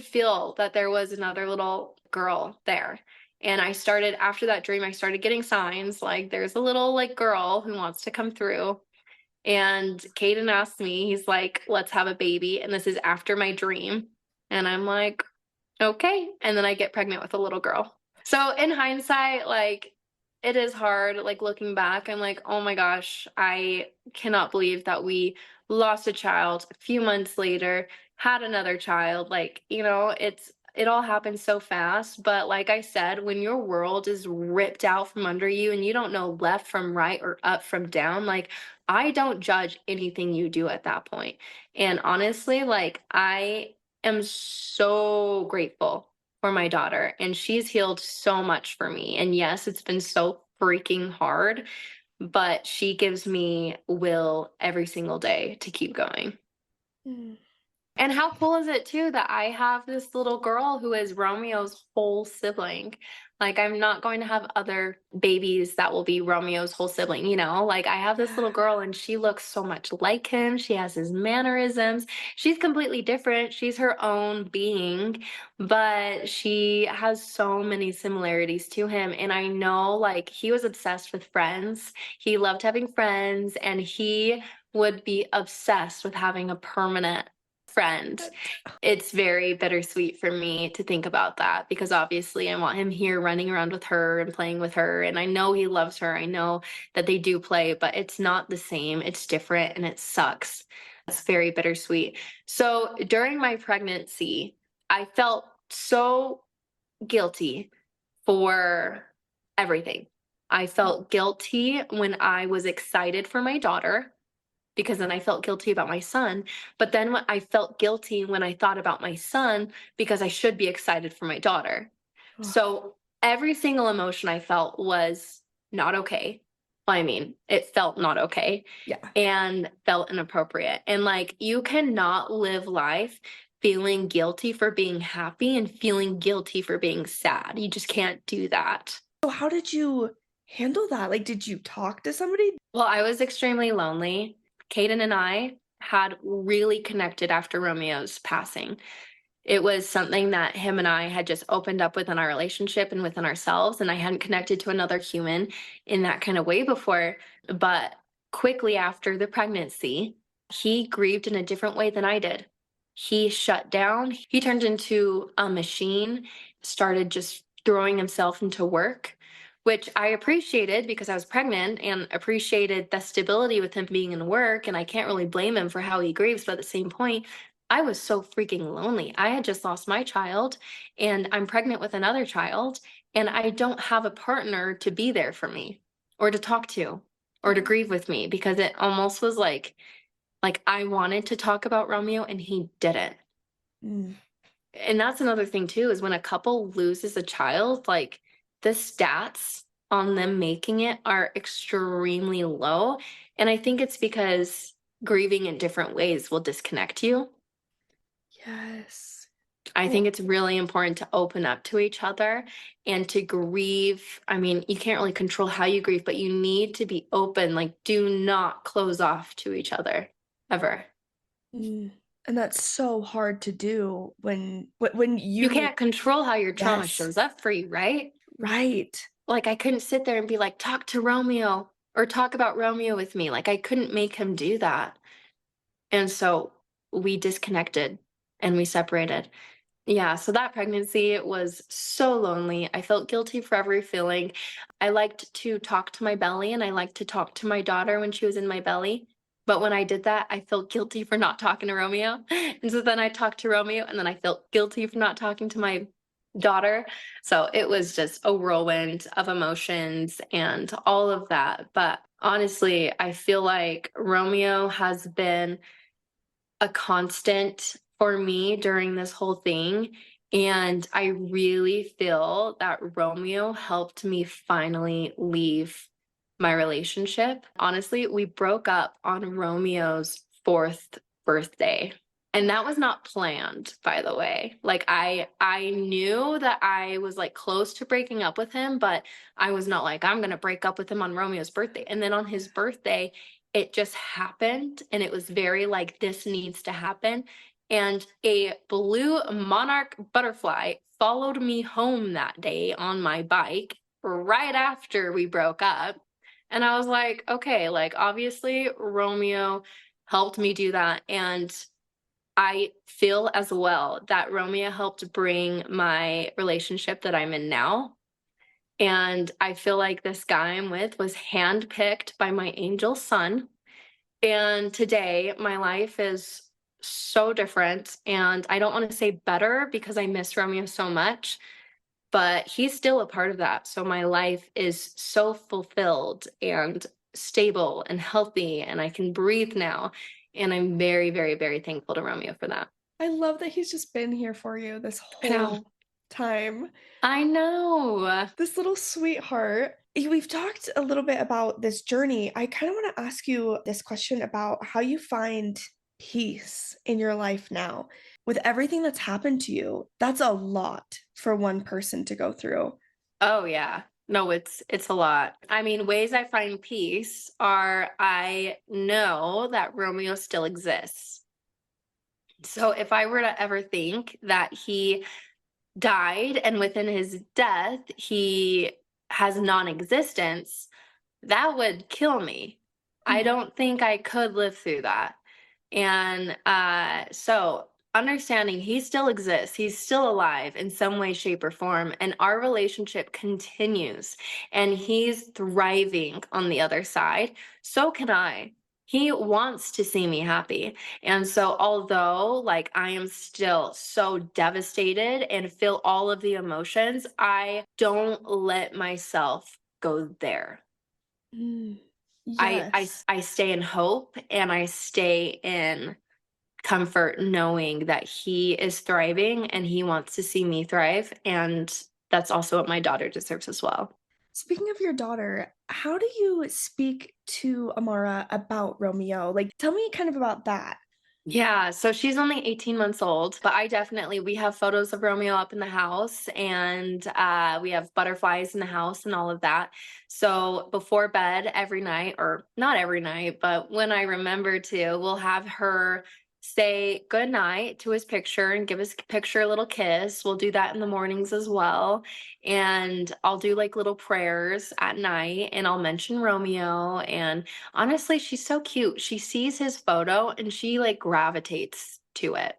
feel that there was another little girl there. And after that dream, I started getting signs like there's a little like girl who wants to come through. And Caden asked me, he's like, let's have a baby. And this is after my dream. And I'm like, okay. And then I get pregnant with a little girl. So in hindsight, like, it is hard, like looking back, I'm like, oh my gosh, I cannot believe that we lost a child a few months later, had another child. Like, it all happened so fast. But like I said, when your world is ripped out from under you and you don't know left from right or up from down, like, I don't judge anything you do at that point. And honestly, like, I am so grateful for my daughter, and she's healed so much for me. And yes, it's been so freaking hard, but she gives me will every single day to keep going. Mm. And how cool is it too that I have this little girl who is Romeo's whole sibling? Like, I'm not going to have other babies that will be Romeo's whole sibling, you know? Like, I have this little girl and she looks so much like him. She has his mannerisms. She's completely different. She's her own being, but she has so many similarities to him. And I know, like, he was obsessed with friends. He loved having friends, and he would be obsessed with having a permanent friend. It's very bittersweet for me to think about that because obviously I want him here running around with her and playing with her. And I know he loves her. I know that they do play, but it's not the same. It's different and it sucks. It's very bittersweet. So during my pregnancy, I felt so guilty for everything. I felt guilty when I was excited for my daughter. because then I felt guilty about my son. But then I felt guilty when I thought about my son because I should be excited for my daughter. Ugh, So every single emotion I felt was not okay. Well, I mean, it felt not okay yeah. and felt inappropriate. And like, you cannot live life feeling guilty for being happy and feeling guilty for being sad. You just can't do that. So how did you handle that? Like, did you talk to somebody? Well, I was extremely lonely. Caden and I had really connected after Romeo's passing. It was something that him and I had just opened up within our relationship and within ourselves, and I hadn't connected to another human in that kind of way before. But quickly after the pregnancy, he grieved in a different way than I did. He shut down. He turned into a machine, started just throwing himself into work, which I appreciated because I was pregnant and appreciated the stability with him being in work. And I can't really blame him for how he grieves. But at the same point, I was so freaking lonely. I had just lost my child and I'm pregnant with another child, and I don't have a partner to be there for me or to talk to or to grieve with me, because it almost was like I wanted to talk about Romeo and he didn't. Mm, And that's another thing too, is when a couple loses a child, like the stats on them making it are extremely low. And I think it's because grieving in different ways will disconnect you. yes. I Well, think it's really important to open up to each other and to grieve. I mean, you can't really control how you grieve, but you need to be open. Like, do not close off to each other ever. mm, and that's so hard to do when You you can't control how your trauma yes, shows up for you, right? right. Like, I couldn't sit there and be like, talk to Romeo or talk about Romeo with me. Like, I couldn't make him do that. And so we disconnected and we separated. Yeah, so that pregnancy was so lonely. I felt guilty for every feeling. I liked to talk to my belly and I liked to talk to my daughter when she was in my belly. But when I did that, I felt guilty for not talking to Romeo. And so then I talked to Romeo and then I felt guilty for not talking to my daughter. So it was just a whirlwind of emotions and all of that. But honestly, I feel like Romeo has been a constant for me during this whole thing. And I really feel that Romeo helped me finally leave my relationship. Honestly, we broke up on Romeo's fourth birthday. And that was not planned, by the way. Like I knew that I was like close to breaking up with him, but I was not like, I'm gonna break up with him on Romeo's birthday. And then on his birthday, it just happened, and it was very like, this needs to happen. And a blue monarch butterfly followed me home that day on my bike right after we broke up. And I was like, okay, like obviously Romeo helped me do that. And I feel as well that Romeo helped bring my relationship that I'm in now. And I feel like this guy I'm with was handpicked by my angel son. And today, my life is so different. And I don't want to say better because I miss Romeo so much, but he's still a part of that. So my life is so fulfilled and stable and healthy, and I can breathe now. And I'm very, very, very thankful to Romeo for that. I love that he's just been here for you this I know. whole time. I know. This little sweetheart. We've talked a little bit about this journey. I kind of want to ask you this question about how you find peace in your life now. With everything that's happened to you, that's a lot for one person to go through. Oh yeah. No, it's a lot. I mean, ways I find peace are I know that Romeo still exists. So if I were to ever think that he died and within his death he has non-existence, that would kill me. I Mm, don't think I could live through that. And so understanding he still exists, he's still alive in some way, shape, or form, and our relationship continues, and he's thriving on the other side. So can I. He wants to see me happy. And so, although like I am still so devastated and feel all of the emotions, I don't let myself go there. mm. Yes. I stay in hope and I stay in comfort knowing that he is thriving and he wants to see me thrive. And that's also what my daughter deserves as well. Speaking of your daughter, how do you speak to Amara about Romeo? Like, tell me kind of about that. Yeah, so she's only 18 months old, but we have photos of Romeo up in the house and we have butterflies in the house and all of that. So before bed every night, or not every night, but when I remember to, we'll have her say good night to his picture and give his picture a little kiss. We'll do that in the mornings as well. And I'll do like little prayers at night and I'll mention Romeo. And honestly, she's so cute. She sees his photo and she like gravitates to it.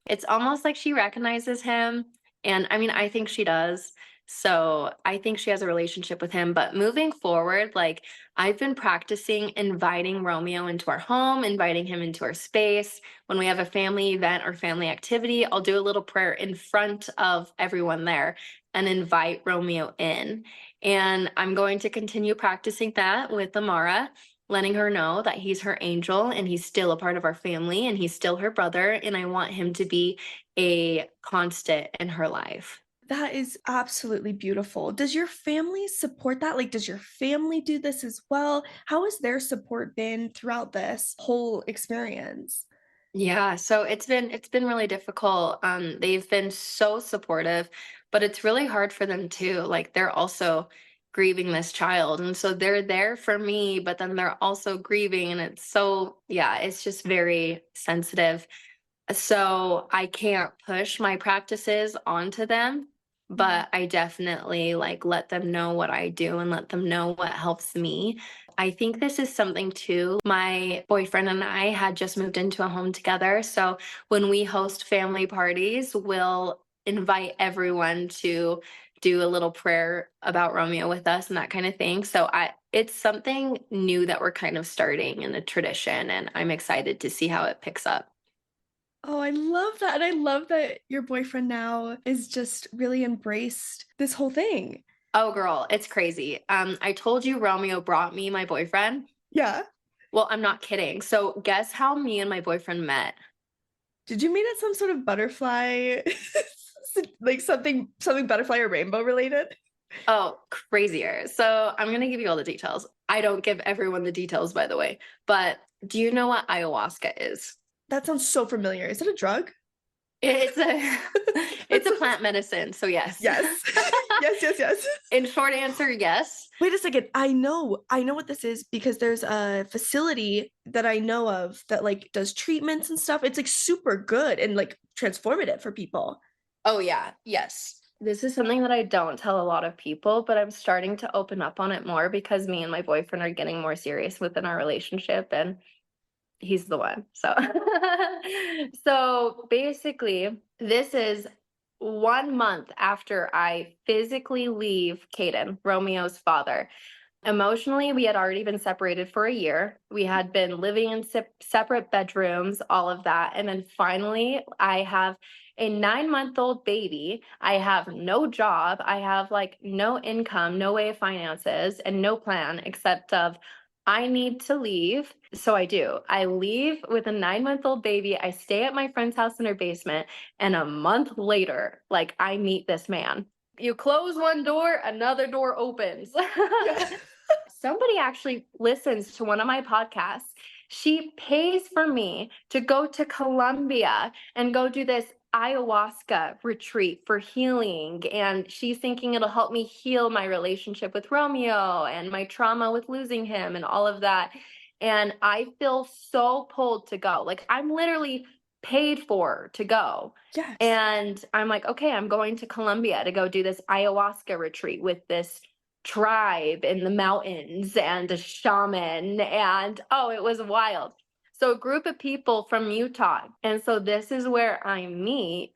It's almost like she recognizes him. And I mean, I think she does. So I think she has a relationship with him. But moving forward, like I've been practicing inviting Romeo into our home, inviting him into our space. When we have a family event or family activity, I'll do a little prayer in front of everyone there and invite Romeo in. And I'm going to continue practicing that with Amara, letting her know that he's her angel and he's still a part of our family and he's still her brother. And I want him to be a constant in her life. That is absolutely beautiful. Does your family support that? Like, does your family do this as well? How has their support been throughout this whole experience? Yeah, so it's been really difficult. They've been so supportive, but it's really hard for them too. Like they're also grieving this child, and so they're there for me, but then they're also grieving, and it's so yeah, it's just very sensitive. So I can't push my practices onto them, but I definitely like let them know what I do and let them know what helps me. I think this is something too. My boyfriend and I had just moved into a home together. So when we host family parties, we'll invite everyone to do a little prayer about Romeo with us and that kind of thing. So it's something new that we're kind of starting in a tradition, and I'm excited to see how it picks up. Oh, I love that. And I love that your boyfriend now is just really embraced this whole thing. Oh, girl, it's crazy. I told you Romeo brought me my boyfriend. Yeah. Well, I'm not kidding. So, guess how me and my boyfriend met? Did you meet at some sort of butterfly, like something butterfly or rainbow related? Oh, crazier. So, I'm going to give you all the details. I don't give everyone the details, by the way. But do you know what ayahuasca is? That sounds so familiar. Is it a drug? It's a it's a plant medicine. So, yes. Yes. Yes, yes, yes. In short answer, yes. Wait a second. I know what this is because there's a facility that I know of that like does treatments and stuff. It's like super good and like transformative for people. Oh, yeah. Yes. This is something that I don't tell a lot of people, but I'm starting to open up on it more because me and my boyfriend are getting more serious within our relationship and he's the one. So so basically, this is 1 month after I physically leave Caden, Romeo's father. Emotionally, we had already been separated for a year. We had been living in separate bedrooms, all of that. And then finally, I have a 9-month-old baby. I have no job. I have like no income, no way of finances, and no plan except of I need to leave. So I do. I leave with a 9-month-old baby. I stay at my friend's house in her basement. And a month later, like I meet this man. You close one door, another door opens. Yeah. Somebody actually listens to one of my podcasts. She pays for me to go to Colombia and go do this ayahuasca retreat for healing. And she's thinking it'll help me heal my relationship with Romeo and my trauma with losing him and all of that. And I feel so pulled to go. Like I'm literally paid for to go. Yes. And I'm like, okay, I'm going to Colombia to go do this ayahuasca retreat with this tribe in the mountains and a shaman. And oh, it was wild. So a group of people from Utah. And so this is where I meet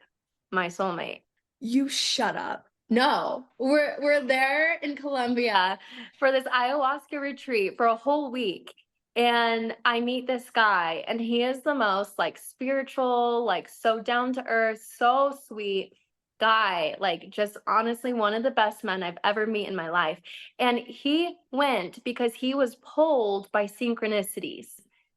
my soulmate. You shut up. No, we're there in Colombia for this ayahuasca retreat for a whole week. And I meet this guy, and he is the most like spiritual, like so down to earth, so sweet. guy, like just honestly one of the best men I've ever met in my life. And he went because he was pulled by synchronicities.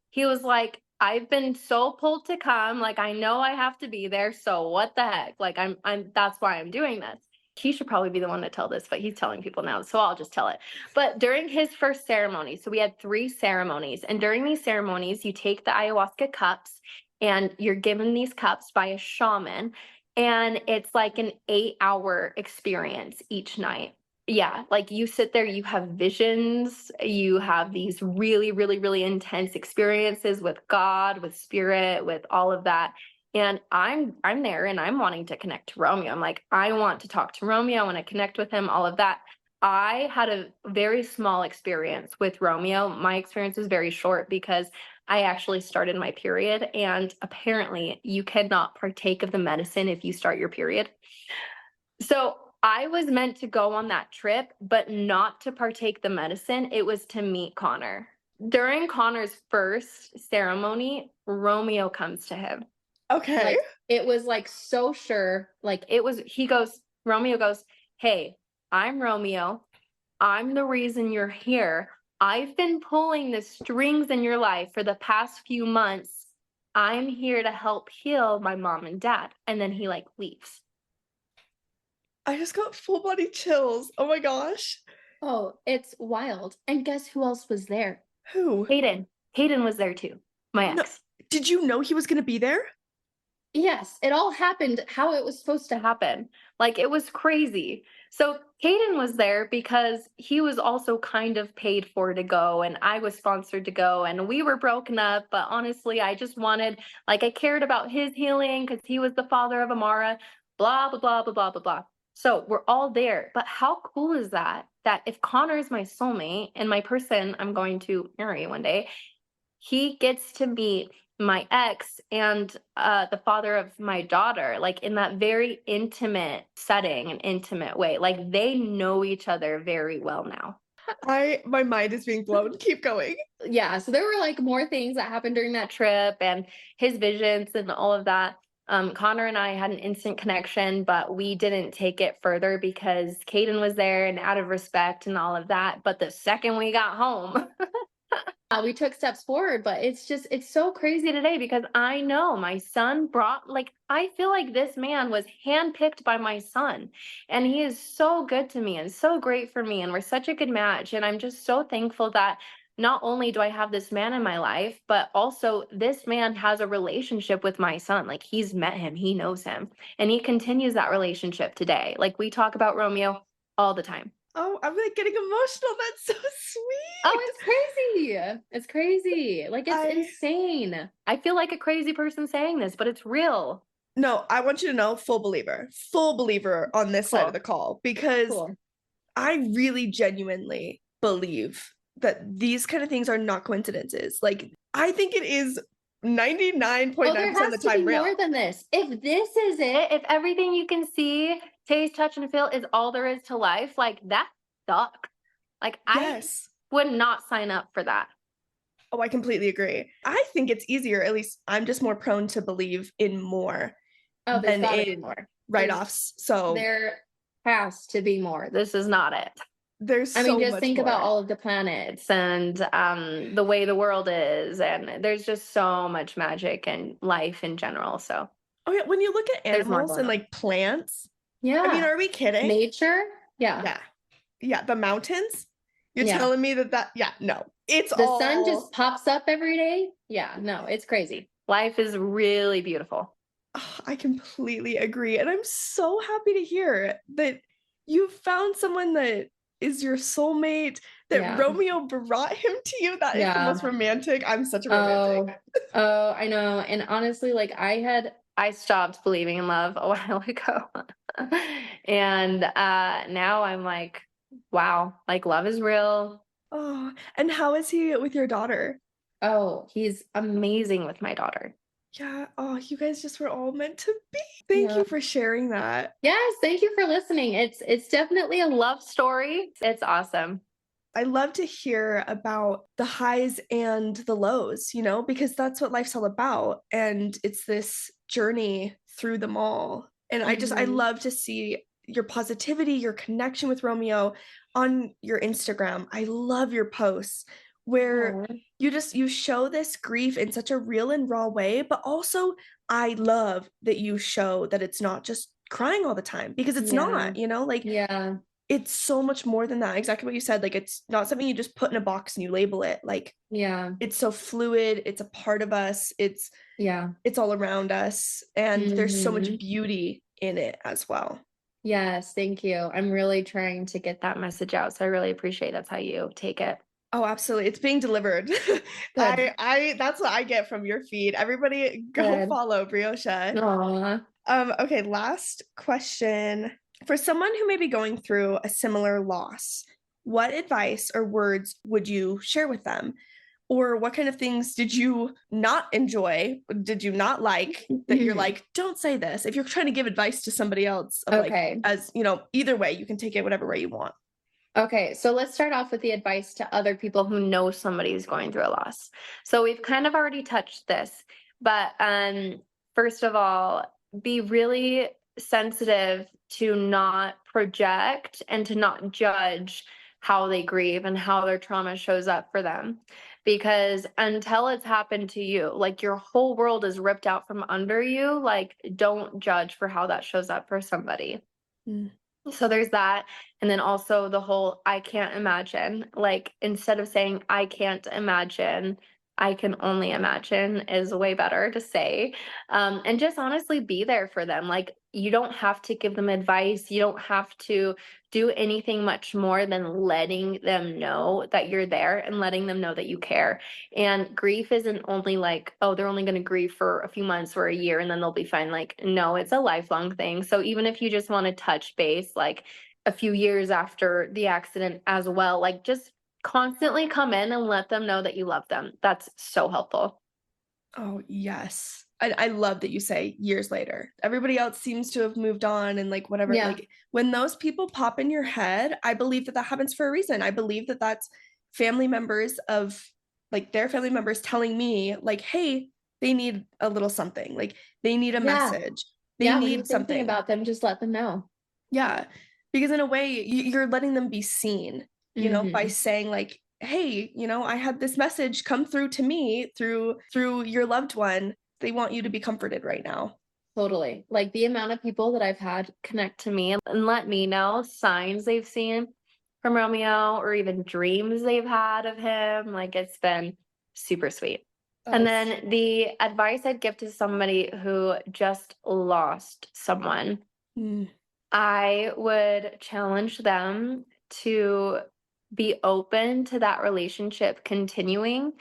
He was like, I've been so pulled to come, like I know I have to be there, so what the heck? Like I'm that's why I'm doing this. He should probably be the one to tell this, but he's telling people now, so I'll just tell it. But during his first ceremony, so we had 3 ceremonies, and during these ceremonies, you take the ayahuasca cups and you're given these cups by a shaman, and it's like an 8-hour experience each night. Yeah, like you sit there, you have visions, you have these really, really, really intense experiences with God, with spirit, with all of that. And I'm there and I'm wanting to connect to Romeo. I'm like, I want to talk to Romeo, I want to connect with him, all of that. I had a very small experience with Romeo. My experience was very short because I actually started my period, and apparently you cannot partake of the medicine if you start your period. So I was meant to go on that trip, but not to partake the medicine. It was to meet Connor. During Connor's first ceremony, Romeo comes to him. Okay. Like it was like so sure. Like it was, Romeo goes, hey, I'm Romeo. I'm the reason you're here. I've been pulling the strings in your life for the past few months. I'm here to help heal my mom and dad. And then he like leaves. I just got full body chills. Oh my gosh. Oh, it's wild. And guess who else was there? Who? Hayden. Hayden was there too. My No, ex. did you know he was going to be there? Yes, it all happened how it was supposed to happen. Like it was crazy. So Hayden was there because he was also kind of paid for to go, and I was sponsored to go, and we were broken up. But honestly, I just wanted, like, I cared about his healing because he was the father of Amara, blah, blah, blah, blah, blah, blah, blah. So we're all there. But how cool is that? That if Connor is my soulmate and my person I'm going to marry one day, he gets to meet my ex and the father of my daughter, like in that very intimate setting, an intimate way. Like they know each other very well now. My mind is being blown. Keep going. Yeah, so there were like more things that happened during that trip and his visions and all of that. Connor and I had an instant connection, but we didn't take it further because Caden was there and out of respect and all of that. But the second we got home, we took steps forward. But it's so crazy today because I know my son brought, like, I feel like this man was handpicked by my son, and he is so good to me and so great for me, and we're such a good match. And I'm just so thankful that not only do I have this man in my life, but also this man has a relationship with my son. Like he's met him, he knows him, and he continues that relationship today. Like we talk about Romeo all the time. Oh, I'm like getting emotional. That's so Oh, sweet. it's crazy. It's crazy. Like it's insane. I feel like a crazy person saying this, but it's real. No, I want you to know, full believer on this side of Cool. the call, because Cool. I really genuinely believe that these kind of things are not coincidences. Like, I think it is Oh, 99.9% there of has the to be time real. more than this. If this is it, if everything you can see, taste, touch, and feel is all there is to life, like that sucks. Like I Yes. would not sign up for that. Oh, I completely agree. I think it's easier, at least I'm just more prone to believe in more Oh, there's than gotta be in more. write-offs. So There has to be more. This is not it. there's I mean, so just much think more. about all of the planets and the way the world is, and there's just so much magic and life in general. So Oh yeah, when you look at there's more animals going and on. like plants, Yeah. I mean, are we kidding? Nature? Yeah. Yeah. Yeah, the mountains? You're Yeah. telling me that yeah, no. It's The all sun just pops up every day. Yeah, no, it's crazy. Life is really beautiful. Oh, I completely agree. And I'm so happy to hear that you found someone that is your soulmate, that Yeah. Romeo brought him to you. That is the Yeah. most romantic. I'm such a romantic. Oh, I know. And honestly, like I stopped believing in love a while ago. And now I'm like, wow, like love is real. Oh, and how is he with your daughter? Oh, he's amazing with my daughter. Yeah. Oh, you guys just were all meant to be. Thank Yeah. you for sharing that. Yes, thank you for listening. It's definitely a love story. It's awesome. I love to hear about the highs and the lows, because that's what life's all about. And it's this journey through them all. And I love to see your positivity, your connection with Romeo on your Instagram. I love your posts where Aw. you show this grief in such a real and raw way, but also I love that you show that it's not just crying all the time, because it's Yeah. not, like Yeah. it's so much more than that. Exactly what you said. Like, it's not something you just put in a box and you label it. Like, Yeah. it's so fluid, it's a part of us, Yeah. it's all around us, and there's so much Hmm. beauty in it as well. Yes, thank you. I'm really trying to get that message out, so I really appreciate that's how you take it. Oh, absolutely. It's being delivered. Good. I that's what I get from your feed. Everybody go Good. follow Brie Ocea. Aw. Okay, last question. For someone who may be going through a similar loss, what advice or words would you share with them? Or what kind of things did you not enjoy? Did you not like that you're like, don't say this? If you're trying to give advice to somebody else, of like, Okay. as either way, you can take it whatever way you want. Okay, so let's start off with the advice to other people who know somebody who's going through a loss. So we've kind of already touched this, but first of all, be really sensitive to not project and to not judge how they grieve and how their trauma shows up for them. Because until it's happened to you, like your whole world is ripped out from under you, like don't judge for how that shows up for somebody. Mm. So there's that. And then also the whole I can't imagine. Like instead of saying I can't imagine, I can only imagine is way better to say. And just honestly be there for them. Like you don't have to give them advice. You don't have to do anything much more than letting them know that you're there and letting them know that you care. And grief isn't only like, oh, they're only going to grieve for a few months or a year and then they'll be fine. Like, no, it's a lifelong thing. So even if you just want to touch base, like a few years after the accident as well, like just constantly come in and let them know that you love them. That's so helpful. Oh, yes. I love that you say years later. Everybody else seems to have moved on and like whatever. Yeah. Like when those people pop in your head, I believe that happens for a reason. I believe that that's family members of like their family members telling me like, hey, they need a little something. Like they need a Yeah. message. They Yeah. When you're need thinking something. about them, just let them know. Yeah. Because in a way, you're letting them be seen, by Hmm. saying like, hey, I had this message come through to me through your loved one. They want you to be comforted right now. Totally. Like the amount of people that I've had connect to me and let me know signs they've seen from Romeo or even dreams they've had of him. Like it's been super sweet. And That's then the advice I'd give to somebody who just lost someone, mm, I would challenge them to be open to that relationship continuing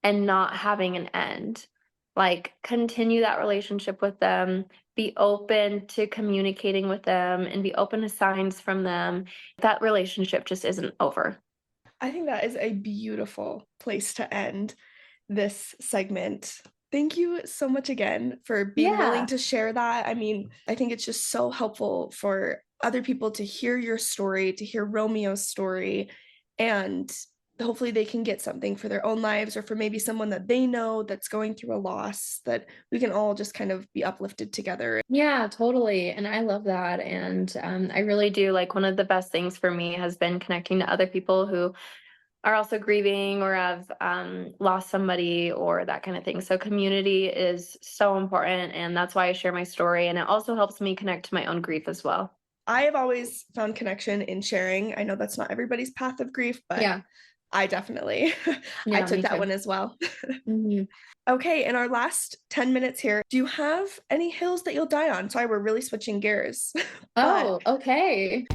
and not having an end. Like, continue that relationship with them, be open to communicating with them, and be open to signs from them. That relationship just isn't over. I think that is a beautiful place to end this segment. Thank you so much again for being willing Yeah. to share that. I mean, I think it's just so helpful for other people to hear your story, to hear Romeo's story, and hopefully they can get something for their own lives or for maybe someone that they know that's going through a loss, that we can all just kind of be uplifted together. Yeah, totally. And I love that. And I really do like one of the best things for me has been connecting to other people who are also grieving or have lost somebody or that kind of thing. So community is so important, and that's why I share my story. And it also helps me connect to my own grief as well. I have always found connection in sharing. I know that's not everybody's path of grief, but Yeah, I definitely I yeah, took me that too. one as well. Mhm. Okay, in our last 10 minutes here, do you have any hills that you'll die on? Sorry, we're really switching gears. But Oh, okay.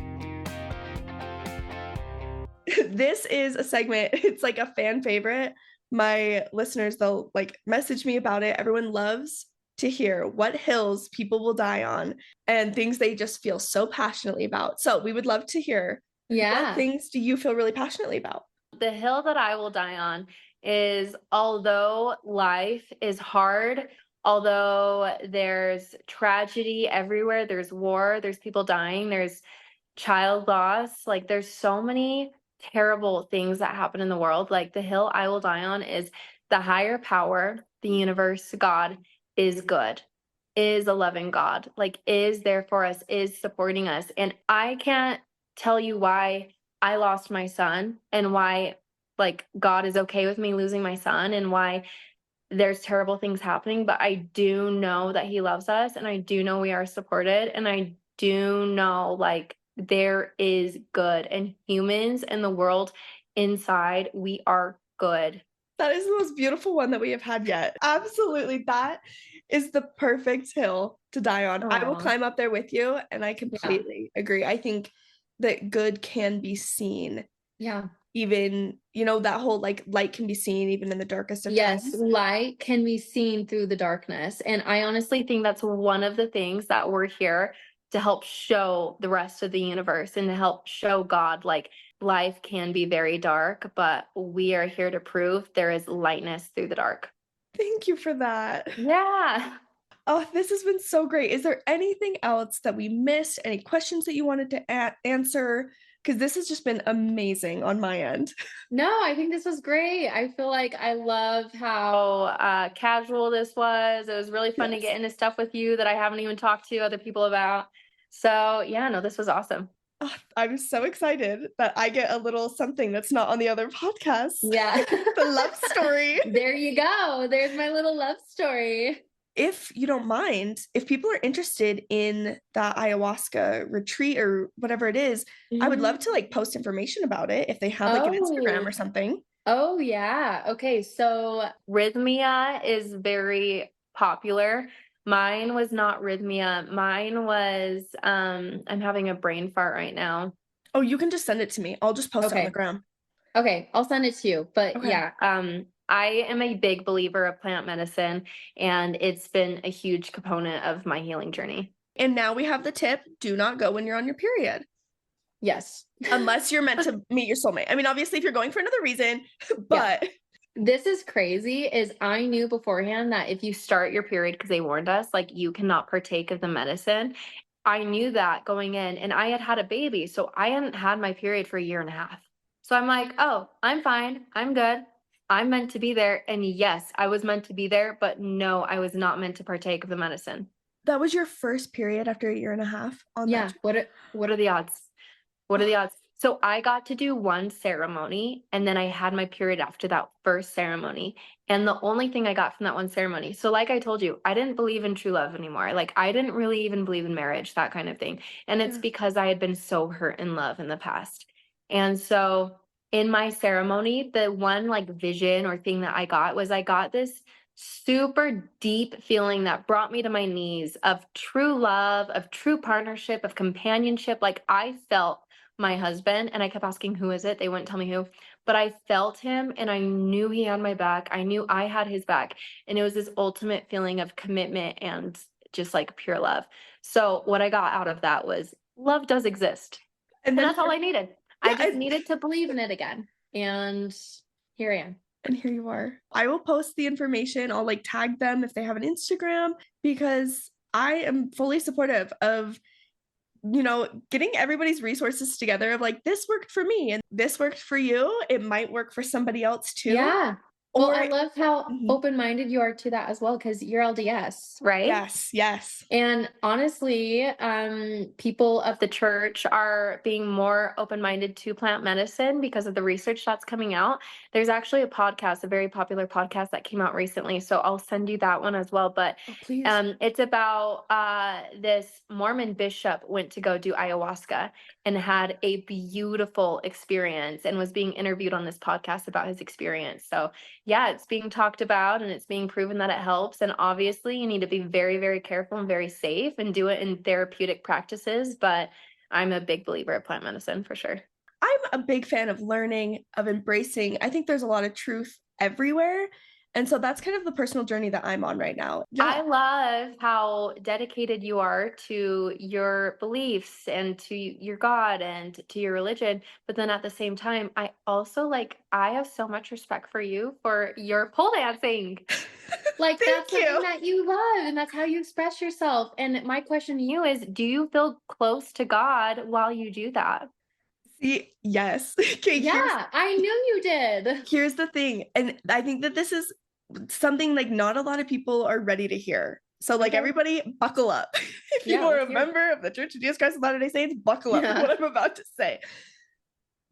this is a segment, it's like a fan favorite. My listeners, they'll like message me about it. Everyone loves to hear what hills people will die on and things they just feel so passionately about. So we would love to hear, what Yeah. things do you feel really passionately about? The hill that I will die on is although life is hard, although there's tragedy everywhere, there's war, there's people dying, there's child loss, like there's so many terrible things that happen in the world. Like the hill I will die on is the higher power, the universe, God is good. is a loving God, like is there for us, is supporting us. And I can't tell you why I lost my son and why like God is okay with me losing my son and why there's terrible things happening, but I do know that he loves us and I do know we are supported and I do know like there is good and humans in the world inside, we are good. That is the most beautiful one that we have had yet. Absolutely. That is the perfect hill to die on. I will Aw. climb up there with you, and I Yeah. completely agree. I think that good can be seen, Yeah. even, that whole like light can be seen even in the darkest of Yes, times. light can be seen through the darkness. And I honestly think that's one of the things that we're here to help show the rest of the universe and to help show God like life can be very dark, but we are here to prove there is lightness through the dark. Thank you for that. Yeah. Oh, this has been so great. Is there anything else that we missed? Any questions that you wanted to answer? Because this has just been amazing on my end. No, I think this was great. I feel like I love how casual this was. It was really fun to Yes. get into stuff with you that I haven't even talked to other people about. So, yeah, no, this was awesome. Oh, I'm so excited that I get a little something that's not on the other podcasts. Yeah. The love story. There you go. There's my little love story. If you don't mind, if people are interested in that ayahuasca retreat or whatever it is, I would love to like post information about it if they have like an Instagram or something. Oh, yeah. Okay. So Rhythmia is very popular. Mine was not Rhythmia. Mine was, I'm having a brain fart right now. Oh, you can just send it to me. I'll just post it on the Okay. gram. Okay. I'll send it to you. But Okay. yeah, I am a big believer of plant medicine, and it's been a huge component of my healing journey. And now we have the tip, do not go when you're on your period. Yes. Unless you're meant to meet your soulmate. I mean, obviously if you're going for another reason, but This is crazy is I knew beforehand that if you start your period, because they warned us, like you cannot partake of the medicine. I knew that going in and I had had a baby. So I hadn't had my period for a year and a half. So I'm like, oh, I'm fine. I'm good. I'm meant to be there. And yes, I was meant to be there, but no, I was not meant to partake of the medicine. that was your first period after a year and a half on Yeah. that. What are the odds? What are the odds? So I got to do one ceremony and then I had my period after that first ceremony. And the only thing I got from that one ceremony. So like I told you, I didn't believe in true love anymore. Like I didn't really even believe in marriage, that kind of thing. And it's Yeah. because I had been so hurt in love in the past. And so in my ceremony, the one like vision or thing that I got this super deep feeling that brought me to my knees of true love, of true partnership, of companionship. Like I felt my husband and I kept asking, who is it? They wouldn't tell me who, but I felt him and I knew he had my back. I knew I had his back. And it was this ultimate feeling of commitment and just like pure love. So what I got out of that was love does exist. And that's all I needed. I just needed to believe in it again. And here I am. And here you are. I will post the information. I'll like tag them if they have an Instagram because I am fully supportive of getting everybody's resources together of like, this worked for me and this worked for you. It might work for somebody else too. Yeah. Well, Or I love how Mhm. open-minded you are to that as well, because you're LDS, right? Yes. And honestly, people of the church are being more open-minded to plant medicine because of the research that's coming out. There's actually a podcast, a very popular podcast that came out recently. So I'll send you that one as well. But Oh, please. it's about this Mormon bishop went to go do ayahuasca and had a beautiful experience and was being interviewed on this podcast about his experience. So yeah, it's being talked about and it's being proven that it helps. And obviously you need to be very, very careful and very safe and do it in therapeutic practices. But I'm a big believer of plant medicine for sure. I'm a big fan of learning, of embracing. I think there's a lot of truth everywhere. And so that's kind of the personal journey that I'm on right now. I love how dedicated you are to your beliefs and to your God and to your religion. But then at the same time, I also I have so much respect for you for your pole dancing. Like that's something that you love and that's how you express yourself. And my question to you is, do you feel close to God while you do that? See, yes. Okay, Yeah, I knew you did. Here's the thing. And I think that this is something like not a lot of people are ready to hear. So like Okay. everybody buckle up. If you Yeah, are a let's hear it. member of the Church of Jesus Christ of Latter-day Saints, buckle up with Yeah. what I'm about to say.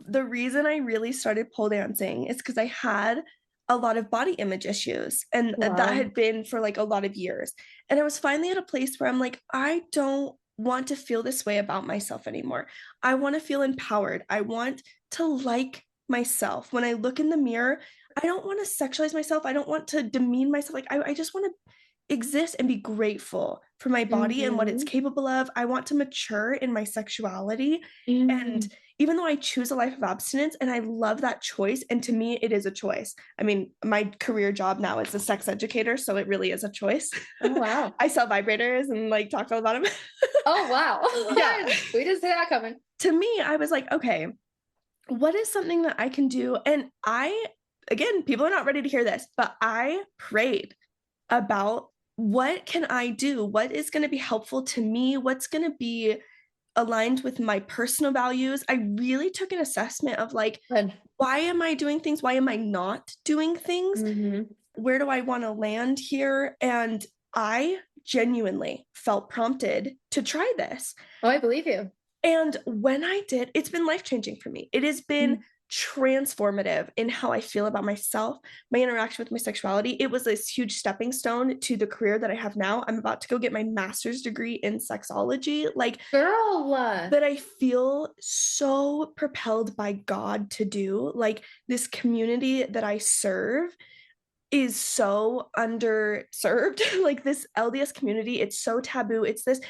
The reason I really started pole dancing is because I had a lot of body image issues, and that Wow. had been for like a lot of years. And I was finally at a place where I'm like, I don't want to feel this way about myself anymore. I want to feel empowered. I want to like myself. When I look in the mirror, I don't want to sexualize myself. I don't want to demean myself. Like I just want to exist and be grateful for my body and what it's Mhm. capable of. I want to mature in my sexuality. And Mm. even though I choose a life of abstinence and I love that choice, and to me, it is a choice. I mean, my career job now is a sex educator, so it really is a choice. Oh, wow. I sell vibrators and like talk all about them. Oh, wow. Yeah. We didn't see that coming. To me, I was like, okay, what is something that I can do? And again, people are not ready to hear this, but I prayed about what can I do? What is going to be helpful to me? What's going to be aligned with my personal values? I really took an assessment of like, Good. why am I doing things? Why am I not doing things? Mhm. Where do I want to land here? And I genuinely felt prompted to try this. Oh, I believe you. And when I did, it's been life-changing for me. It has been transformative in how I feel about myself, my interaction with my sexuality. It was this huge stepping stone to the career that I have now. I'm about to go get my master's degree in sexology. Like, Girl. that I feel so propelled by God to do. Like, this community that I serve is so underserved. Like, this LDS community, it's so taboo. It's this.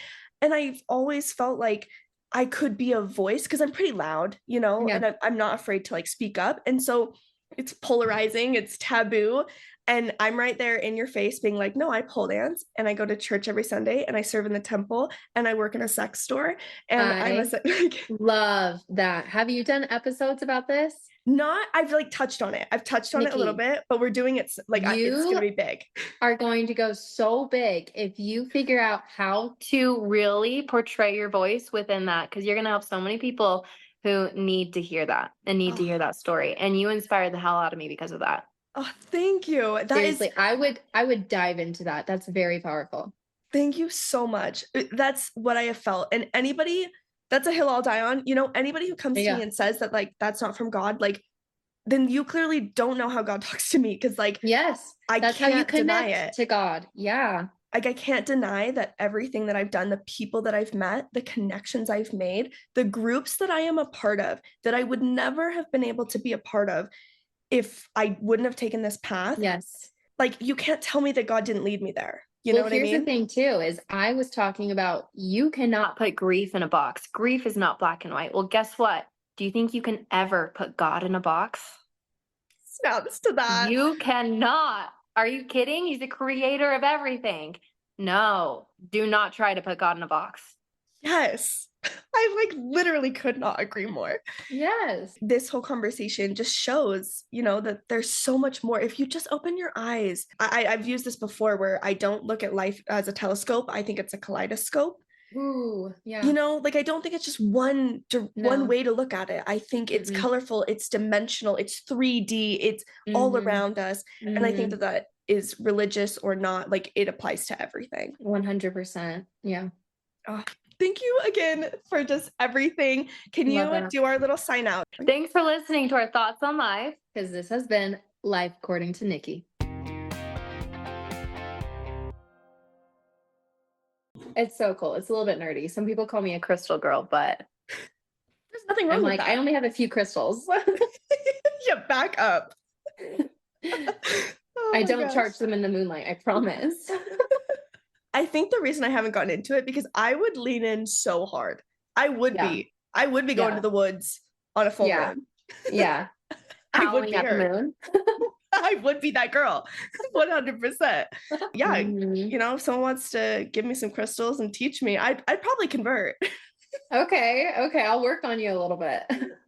And I've always felt like I could be a voice because I'm pretty loud, Yeah. and I'm not afraid to like speak up. And so it's polarizing, it's taboo. And I'm right there in your face being like, no, I pole dance and I go to church every Sunday and I serve in the temple and I work in a sex store. And I'm a I like, love that. Have you done episodes about this? not, I've like touched on it. I've touched on it a little Nikki, bit, but we're doing it like it's you going to be big. are going to go so big if you figure out how to really portray your voice within that, because you're going to help so many people who need to hear that and need to Oh, hear that story. And you inspired the hell out of me because of that. oh, thank you. Seriously, I would dive into that. That's very powerful. Thank you so much. That's what I have felt. And anybody, that's a hill I'll die on. Anybody who comes to me Yeah. and says that like that's not from God, like then you clearly don't know how God talks to me, because like Yes. I That's how you can't deny connect it. to God. Yeah. Like I can't deny that everything that I've done, the people that I've met, the connections I've made, the groups that I am a part of, that I would never have been able to be a part of if I wouldn't have taken this path. Yes. Like you can't tell me that God didn't lead me there. You know what I Here's the mean? thing too, is I was talking about you cannot put grief in a box. Grief is not black and white. Well, guess what? Do you think you can ever put God in a box? Snaps to that. You cannot. Are you kidding? He's the creator of everything. No, do not try to put God in a box. Yes. I like literally could not agree more. Yes. This whole conversation just shows, that there's so much more. If you just open your eyes, I've used this before where I don't look at life as a telescope. I think it's a kaleidoscope. Ooh, yeah. Like I don't think it's just one No. way to look at it. I think it's Mm-mm. colorful, it's dimensional, it's 3D, it's all Mhm. around us. And I think that is religious or not, like it applies to everything. 100%. Yeah. Oh, thank you again for just everything. Can Love you that. do our little sign out? Thanks for listening to our thoughts on life, because this has been Life According to Nikki. It's so cool. It's a little bit nerdy. Some people call me a crystal girl, but There's nothing wrong I'm with like, that. I only have a few crystals. Yeah, back up. Oh I my don't gosh. charge them in the moonlight, I promise. I think the reason I haven't gotten into it because I would lean in so hard. I would Yeah. be. I would be going Yeah. to the woods on a full Yeah. moon. Yeah. I would Howling be at the her. moon. I would be that girl. 100%. Yeah. Mhm. If someone wants to give me some crystals and teach me, I'd probably convert. Okay. Okay. I'll work on you a little bit.